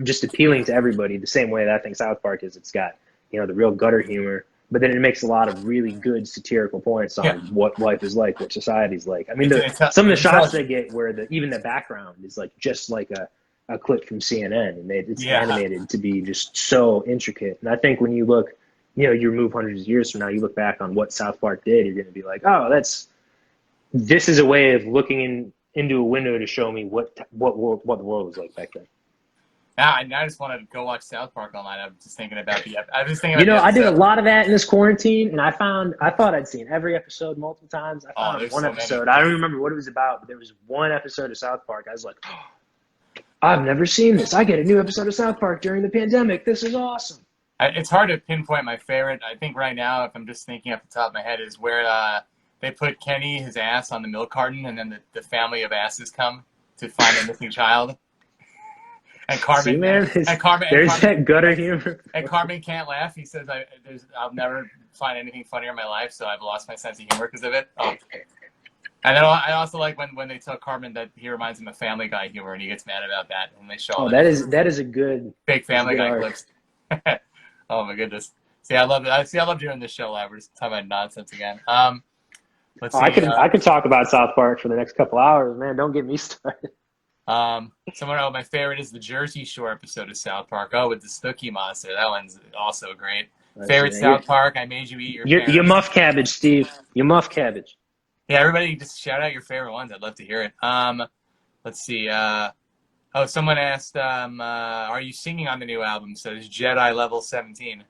just appealing to everybody the same way that I think South Park is. It's got, the real gutter humor, but then it makes a lot of really good satirical points on what life is like, what society's like. I mean, some of the shots they get where even the background is like just like a clip from CNN, and it's animated to be just so intricate. And I think when you look, you remove hundreds of years from now, you look back on what South Park did, you're going to be like, oh, this is a way of looking into a window to show me what the world was like back then. I just want to go watch South Park all night. I'm just thinking about I did a lot of that in this quarantine, and I thought I'd seen every episode multiple times. I found one episode. I don't remember what it was about, but there was one episode of South Park. I was like, oh, I've never seen this. I get a new episode of South Park during the pandemic. This is awesome. It's hard to pinpoint my favorite. I think right now, if I'm just thinking off the top of my head, is where they put Kenny, his ass, on the milk carton, and then the family of asses come to find a missing child. And Carmen, there's that gutter humor. And Carmen can't laugh. He says, "I'll never find anything funnier in my life, so I've lost my sense of humor because of it." Oh. And then I also like when they tell Carmen that he reminds him of Family Guy humor, and he gets mad about that, and they show. Oh, that is a good big Family Guy clips. Oh my goodness! See, I love it. I love doing this show live. We're just talking about nonsense again. Let's see. I could talk about South Park for the next couple hours, man. Don't get me started. My favorite is the Jersey Shore episode of South Park. Oh, with the Snooki monster. That one's also great. Favorite South Park? I Made You Eat Your You Parents. muff cabbage, Steve. You muff cabbage. Yeah, everybody just shout out your favorite ones. I'd love to hear it. Let's see. Someone asked, are you singing on the new album? So it's Jedi Level 17.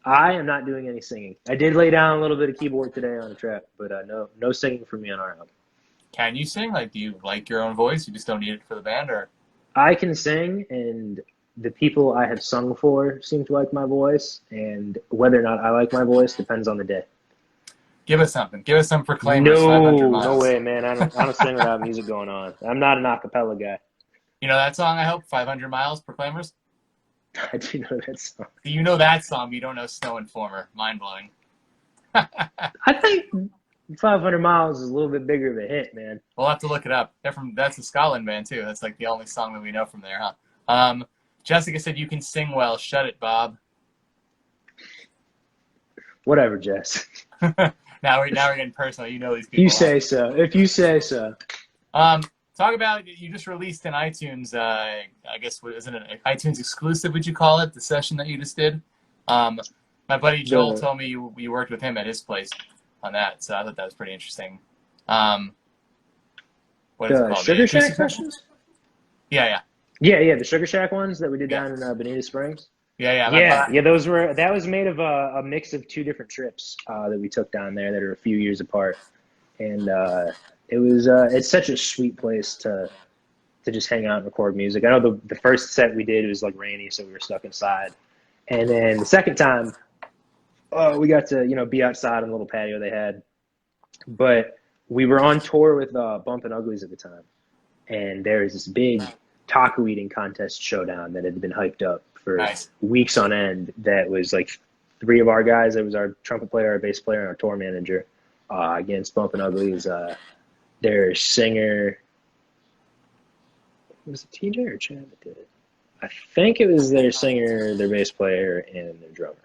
I am not doing any singing. I did lay down a little bit of keyboard today on a track, but no singing for me on our album. Can you sing? Like, do you like your own voice? You just don't need it for the band, or? I can sing, and the people I have sung for seem to like my voice, and whether or not I like my voice depends on the day. Give us something. Give us some Proclaimers. 500 miles. No way, man. I don't sing without music going on. I'm not an acapella guy. You know that song? I hope 500 Miles. Proclaimers. I do know that song. You know that song. You don't know Snow Informer. Mind blowing. I think 500 Miles is a little bit bigger of a hit, man. We'll have to look it up. That's a Scotland band too. That's like the only song that we know from there, huh? Jessica said you can sing well. Shut it, Bob. Whatever, Jess. now we're getting personal. You know these people. You say so. If you say so. Talk about, you just released an iTunes. I guess isn't it an iTunes exclusive? Would you call it the session that you just did? My buddy Joel told me you worked with him at his place on that, so I thought that was pretty interesting. What is it called? Sugar Shack sessions? Yeah. The Sugar Shack ones that we did down in Bonita Springs. Yeah. That was made of a mix of two different trips that we took down there that are a few years apart, and it's such a sweet place to just hang out and record music. I know the first set we did, it was like rainy, so we were stuck inside, and then the second time, we got to be outside on a little patio they had, but we were on tour with Bumpin' Uglies at the time, and there was this big taco eating contest showdown that had been hyped up for weeks on end. That was like three of our guys. It was our trumpet player, our bass player, and our tour manager against Bumpin' Uglies. Their singer, was it TJ or Chad that did it? I think it was their singer, their bass player, and their drummer.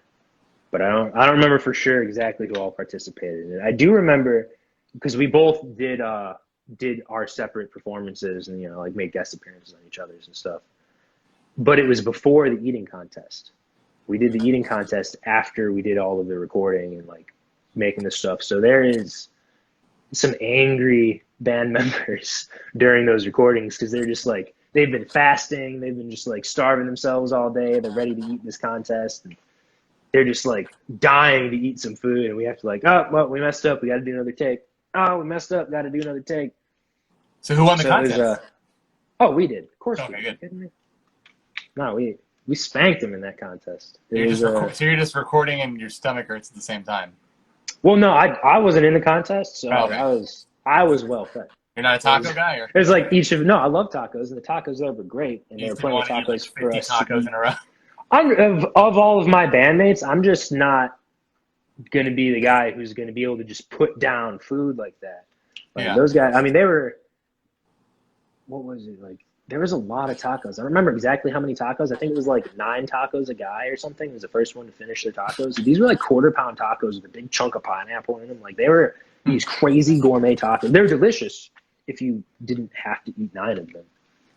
But I don't remember for sure exactly who all participated in it. I do remember because we both did our separate performances and like made guest appearances on each other's and stuff. But it was before the eating contest. We did the eating contest after we did all of the recording and like making the stuff. So there is some angry band members during those recordings because they're just like, they've been fasting, they've been just like starving themselves all day, they're ready to eat this contest, and they're just like dying to eat some food, and we have to like, oh well, we messed up, we got to do another take. Oh, we messed up, got to do another take. So who won the contest? We did, of course. Okay, good. Kidding me? No, we spanked them in that contest. So you're just recording and your stomach hurts at the same time. Well, no, I wasn't in the contest, so I was well fed. You're not a taco guy, or? It's like I love tacos, and the tacos there were great, and there were plenty of tacos for us. 50 tacos in a row. Of all of my bandmates, I'm just not going to be the guy who's going to be able to just put down food like that. Those guys, I mean, they were, what was it, like, there was a lot of tacos. I don't remember exactly how many tacos. I think it was like 9 tacos a guy or something. It was the first one to finish their tacos. These were like quarter-pound tacos with a big chunk of pineapple in them. Like, they were these crazy gourmet tacos. They're delicious if you didn't have to eat 9 of them.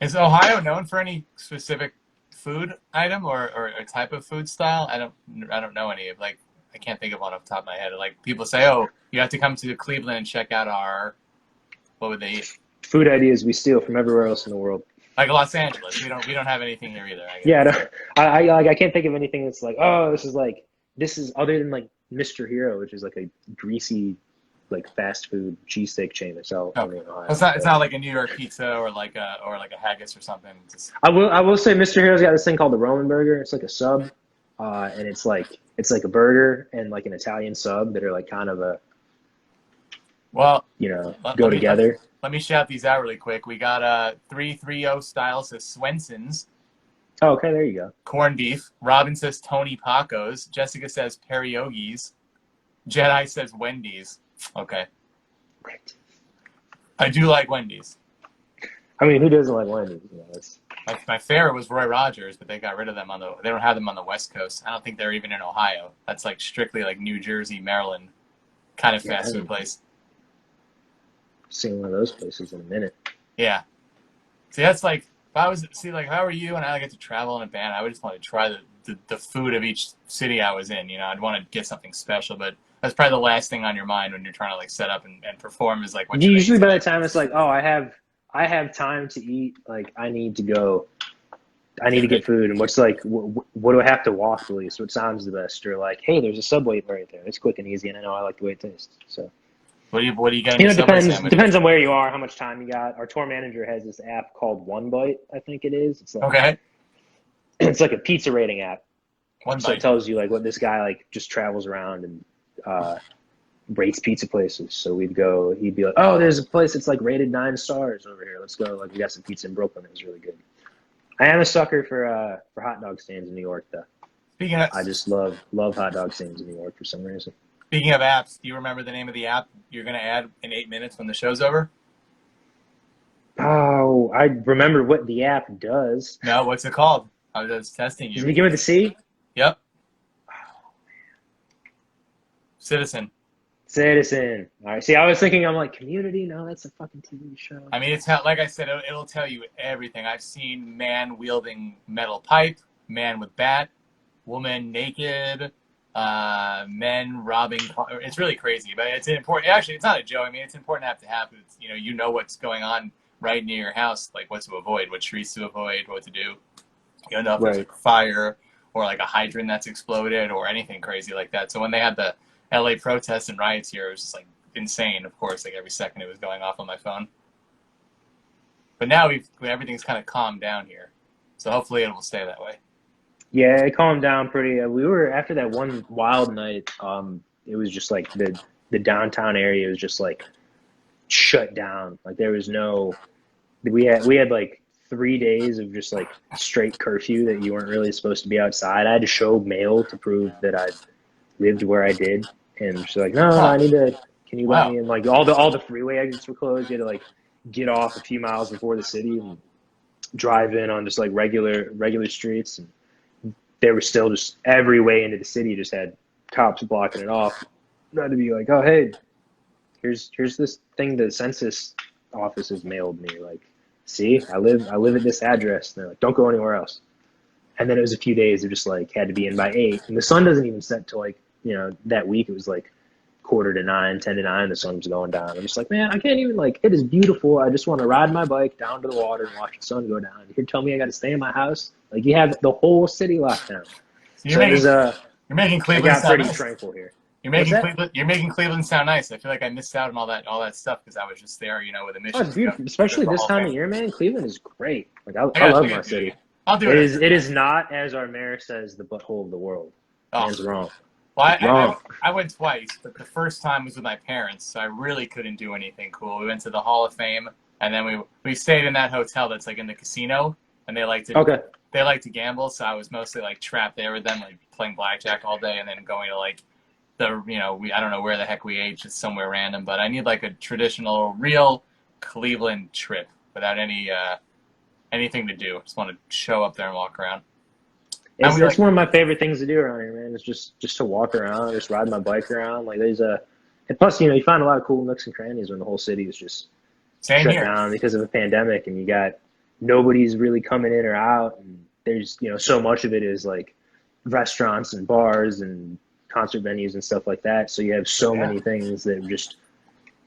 Is Ohio known for any specific food item or a type of food style? I don't know any of, like, I can't think of one off the top of my head. Like, people say, oh, you have to come to Cleveland and check out what would they eat? Food ideas we steal from everywhere else in the world. Like Los Angeles, we don't have anything here either. I guess. Yeah, I can't think of anything that's like, oh, this is other than like Mr. Hero, which is like a greasy, like fast food cheesesteak chain that's out in Ohio. It's not like a New York pizza or like a haggis or something. I will say Mr. Hero's got this thing called the Roman burger. It's like a sub, and it's like a burger and like an Italian sub that are like kind of go together. Let me shout these out really quick. We got 330 style says Swenson's. Oh, okay, there you go. Corned beef. Robin says Tony Paco's. Jessica says Periogi's. Jedi says Wendy's. Okay. I do like Wendy's. I mean, who doesn't like Wendy's? My favorite was Roy Rogers, but they got rid of them they don't have them on the West Coast. I don't think they're even in Ohio. That's like strictly like New Jersey, Maryland kind of fast food place. Seen one of those places in a minute. Yeah. See, that's like, if if I were you and I get to travel in a band, I would just want to try the food of each city I was in. I'd want to get something special, but that's probably the last thing on your mind when you're trying to like set up and perform is like what should I eat Usually by today? the time it's like, oh, I have time to eat. Like I need to go. I need to get food, and what do I have to walk to least? What sounds the best? Or like, hey, there's a Subway right there. It's quick and easy, and I know I like the way it tastes. So What do you get in your it Subway sandwich? depends on where you are, how much time you got. Our tour manager has this app called One Bite, I think it is. It's like Okay, it's like a pizza rating app. one So it bite. tells you like what this guy like just travels around and rates pizza places. So he'd be like, oh, there's a place that's like rated 9 stars over here. Let's go. Like we got some pizza in Brooklyn. It was really good. I am a sucker for hot dog stands in New York, though. Speaking of I just love hot dog stands in New York for some reason. speaking of apps, do you remember the name of the app you're gonna add in 8 minutes when the show's over? Oh, I remember what the app does. No, what's it called? I was just testing Does it you. begin with a C? Yep, Citizen. Citizen. All right. See, I was thinking, I'm like, Community? No, that's a fucking TV show. I mean, like I said, it'll tell you everything. I've seen man wielding metal pipe, man with bat, woman naked, men robbing. It's really crazy, but it's important. Actually, it's not a joke. I mean, it's important to have. It's, you know what's going on right near your house, like what to avoid, what trees to avoid, what to do. You know if there's Right. a fire or like a hydrant that's exploded or anything crazy like that. So when they had the LA protests and riots here, it was just like insane. Of course, like every second it was going off on my phone. But now everything's kind of calmed down here, so hopefully it will stay that way. Yeah, it calmed down pretty. We were after that one wild night. It was just like the downtown area was just like shut down. Like there was no. We had like 3 days of just like straight curfew that you weren't really supposed to be outside. I had to show mail to prove that I lived where I did, and she's like, no, Huh. I need to. Can you let Wow. me in? Like all the freeway exits were closed. You had to like get off a few miles before the city and drive in on just like regular streets, and they were still just every way into the city just had cops blocking it off. Not to be like, oh hey, here's this thing the census office has mailed me. Like, see, I live at this address. And they're like, don't go anywhere else. And then it was a few days of just like had to be in by 8, and the sun doesn't even set till like that week. It was like 8:45, 10 to 9. The sun was going down. I'm just like, man, I can't even like. It is beautiful. I just want to ride my bike down to the water and watch the sun go down. You're telling me I got to stay in my house? Like you have the whole city locked down. So So it was you're making it Cleveland got sound pretty nice. tranquil here. You're What's making that? Cleveland. You're making Cleveland sound nice. I feel like I missed out on all that stuff because I was just there, with a Oh, mission it's to go beautiful, especially to the this Hall of time of Fame. year, man. Cleveland is great. Like I I gotta, I love my gotta do it city. again. I'll do It it. is not as our mayor says the butthole of the world. Oh, Man's wrong. well, He's wrong. I went twice, but the first time was with my parents, so I really couldn't do anything cool. We went to the Hall of Fame, and then we stayed in that hotel that's like in the casino, and Okay. they like to gamble, so I was mostly like trapped there with them, like playing blackjack all day, and then going to like I don't know where the heck we ate, just somewhere random. But I need like a traditional, real Cleveland trip without anything to do. Just want to show up there and walk around. And we It's one of my favorite things to do around here, man. It's just to walk around, just ride my bike around. Like and plus, you find a lot of cool nooks and crannies when the whole city is just same shut here. down because of a pandemic, and you got nobody's really coming in or out, and there's so much of it is like restaurants and bars and concert venues and stuff like that. So you have so Yeah. many things that just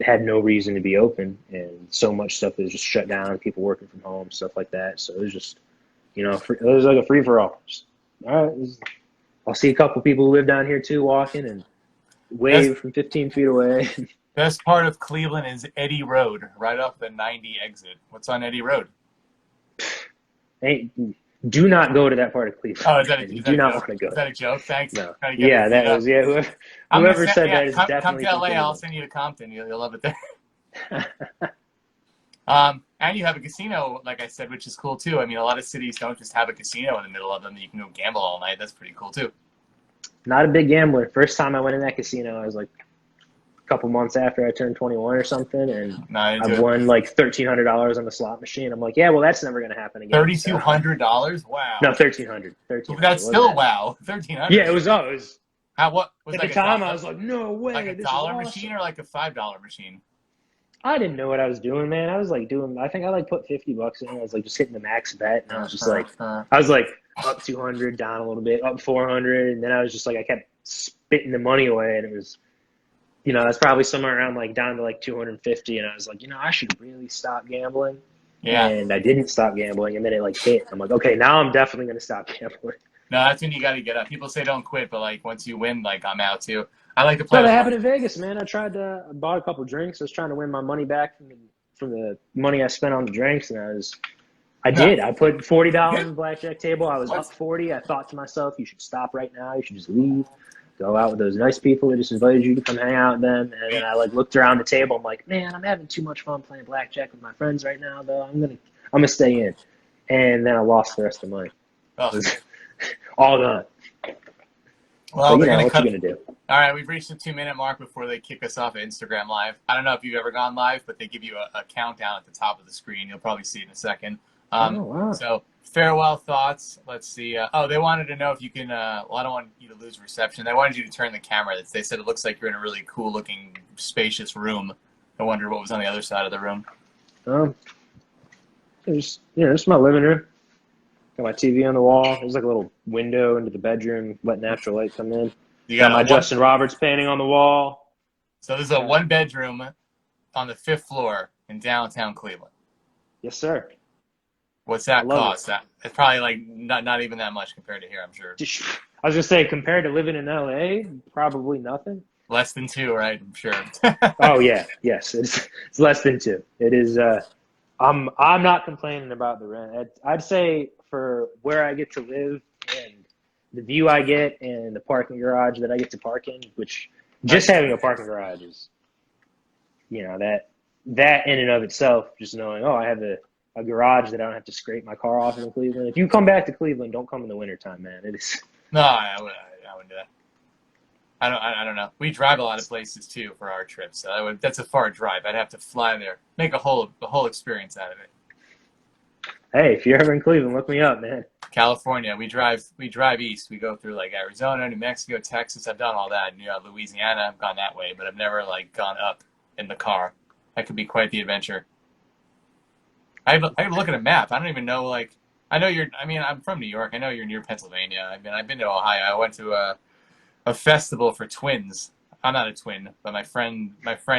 had no reason to be open, and so much stuff is just shut down. People working from home, stuff like that. So it was just it was like a free for all. All right, I'll see a couple people who live down here too walking and wave from 15 feet away. Best part of Cleveland is Eddy Road, right off the 90 exit. What's on Eddy Road? Hey, do not go to that part of Cleveland. Oh, is that a You do not joke? want to go. Is that a joke? Thanks. No. Trying to get Yeah, me that beat up. was I'm gonna whoever send- said yeah, that is come definitely to LA. from I'll Cleveland. send you to Compton. You'll love it there. And you have a casino, like I said, which is cool too. I mean, a lot of cities don't just have a casino in the middle of them that you can go gamble all night. That's pretty cool too. Not a big gambler. First time I went in that casino, I was like a couple months after I turned 21 or something, and No, I didn't I've do it. won like $1,300 on the slot machine. I'm like, yeah, well, that's never going to happen again. $3,200? Wow. No, 1,300. 1,300. That's still wow. 1,300. Yeah, it was. What was At like the time, a I was like, no way. like a this is dollar awesome. machine or like a $5 machine? I didn't know what I was doing, man. I was like doing. I think I like put $50 in. I was like just hitting the max bet, and I was just like, I was like up 200, down a little bit, up 400, and then I was just like, I kept spitting the money away, and it was, that's probably somewhere around like down to like 250, and I was like, I should really stop gambling, Yeah. and I didn't stop gambling, and then it like hit. I'm like, okay, now I'm definitely gonna stop gambling. No, that's when you got to get up. People say don't quit, but like once you win, like I'm out too. I like to play No, that with happened in Vegas, man. I bought a couple drinks. I was trying to win my money back from the money I spent on the drinks, and I did. I put $40 on the blackjack table. I was up 40. I thought to myself, you should stop right now. You should just leave. Go out with those nice people that just invited you to come hang out with them. And then I like looked around the table. I'm like, man, I'm having too much fun playing blackjack with my friends right now, though. I'm gonna stay in. And then I lost the rest of the money. Oh. It was all gone. Well, but, what you gonna do? All right, we've reached the 2-minute mark before they kick us off at Instagram Live. I don't know if you've ever gone live, but they give you a countdown at the top of the screen. You'll probably see it in a second. Oh, wow. So farewell thoughts. Let's see. They wanted to know if you can. Well, I don't want you to lose reception. They wanted you to turn the camera. They said it looks like you're in a really cool-looking, spacious room. I wonder what was on the other side of the room. It's my living room. Got my TV on the wall. There's like a little window into the bedroom, let natural light come in. You got my Justin Roberts painting on the wall. So there's a 1-bedroom on the 5th floor in downtown Cleveland. Yes, sir. What's that cost? It's probably like not even that much compared to here, I'm sure. I was gonna say, compared to living in LA, probably nothing. Less than 2, right? I'm sure. Oh yeah, yes, it's less than 2. It is. I'm not complaining about the rent. I'd say for where I get to live and the view I get and the parking garage that I get to park in, which just having a parking garage is, that in and of itself, just knowing, I have a garage that I don't have to scrape my car off in Cleveland. If you come back to Cleveland, don't come in the wintertime, man. It is. No, I wouldn't do that. I don't know. We drive a lot of places too for our trips. So that's a far drive. I'd have to fly there, make the whole experience out of it. Hey, if you're ever in Cleveland, look me up, man. California, we drive east. We go through like Arizona, New Mexico, Texas. I've done all that. Louisiana, I've gone that way, but I've never like gone up in the car. That could be quite the adventure. I have to look at a map. I don't even know. Like, I know I'm from New York. I know you're near Pennsylvania. I've been to Ohio. I went to a festival for twins. I'm not a twin, but my friend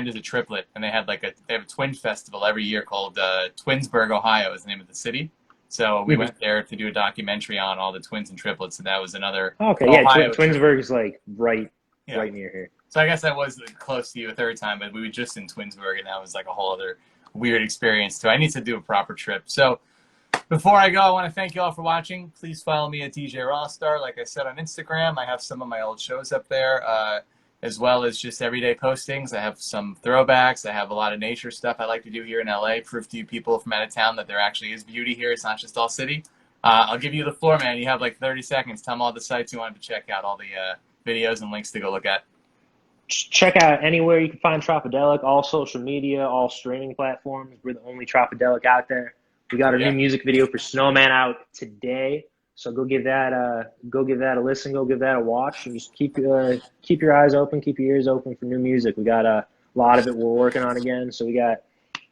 is a triplet, and they have a twin festival every year called Twinsburg, Ohio, is the name of the city. So we went there to do a documentary on all the twins and triplets, and that was another. Okay, yeah, Twinsburg is like right near here. So I guess I was close to you a third time, but we were just in Twinsburg, and that was like a whole other weird experience too. I need to do a proper trip. So before I go, I want to thank you all for watching. Please follow me at DJ Rossstar. Like I said, on Instagram, I have some of my old shows up there, as well as just everyday postings. I have some throwbacks. I have a lot of nature stuff I like to do here in LA, prove to you people from out of town that there actually is beauty here. It's not just all city. I'll give you the floor, man. You have like 30 seconds. Tell them all the sites you wanted to check out, all the videos and links to go look at. Check out anywhere you can find Tropidelic, all social media, all streaming platforms. We're the only Tropidelic out there. We got our new music video for Snowman out today, so go give that a listen, go give that a watch, and just keep your eyes open, keep your ears open for new music. We got a lot of it we're working on again, so we got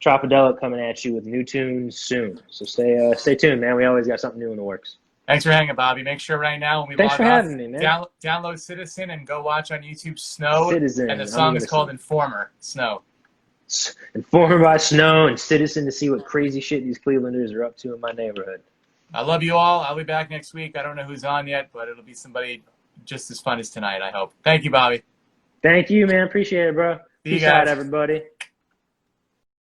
Tropidelic coming at you with new tunes soon. So stay tuned, man. We always got something new in the works. Thanks for hanging, Bobby. Make sure right now when we Thanks log for off, having me, man. download Citizen and go watch on YouTube Snow. Citizen. And the song is called Informer, Snow. Informer by Snow and Citizen to see what crazy shit these Clevelanders are up to in my neighborhood. I love you all. I'll be back next week. I don't know who's on yet, but it'll be somebody just as fun as tonight, I hope. Thank you, Bobby. Thank you, man. Appreciate it, bro. Peace out, everybody.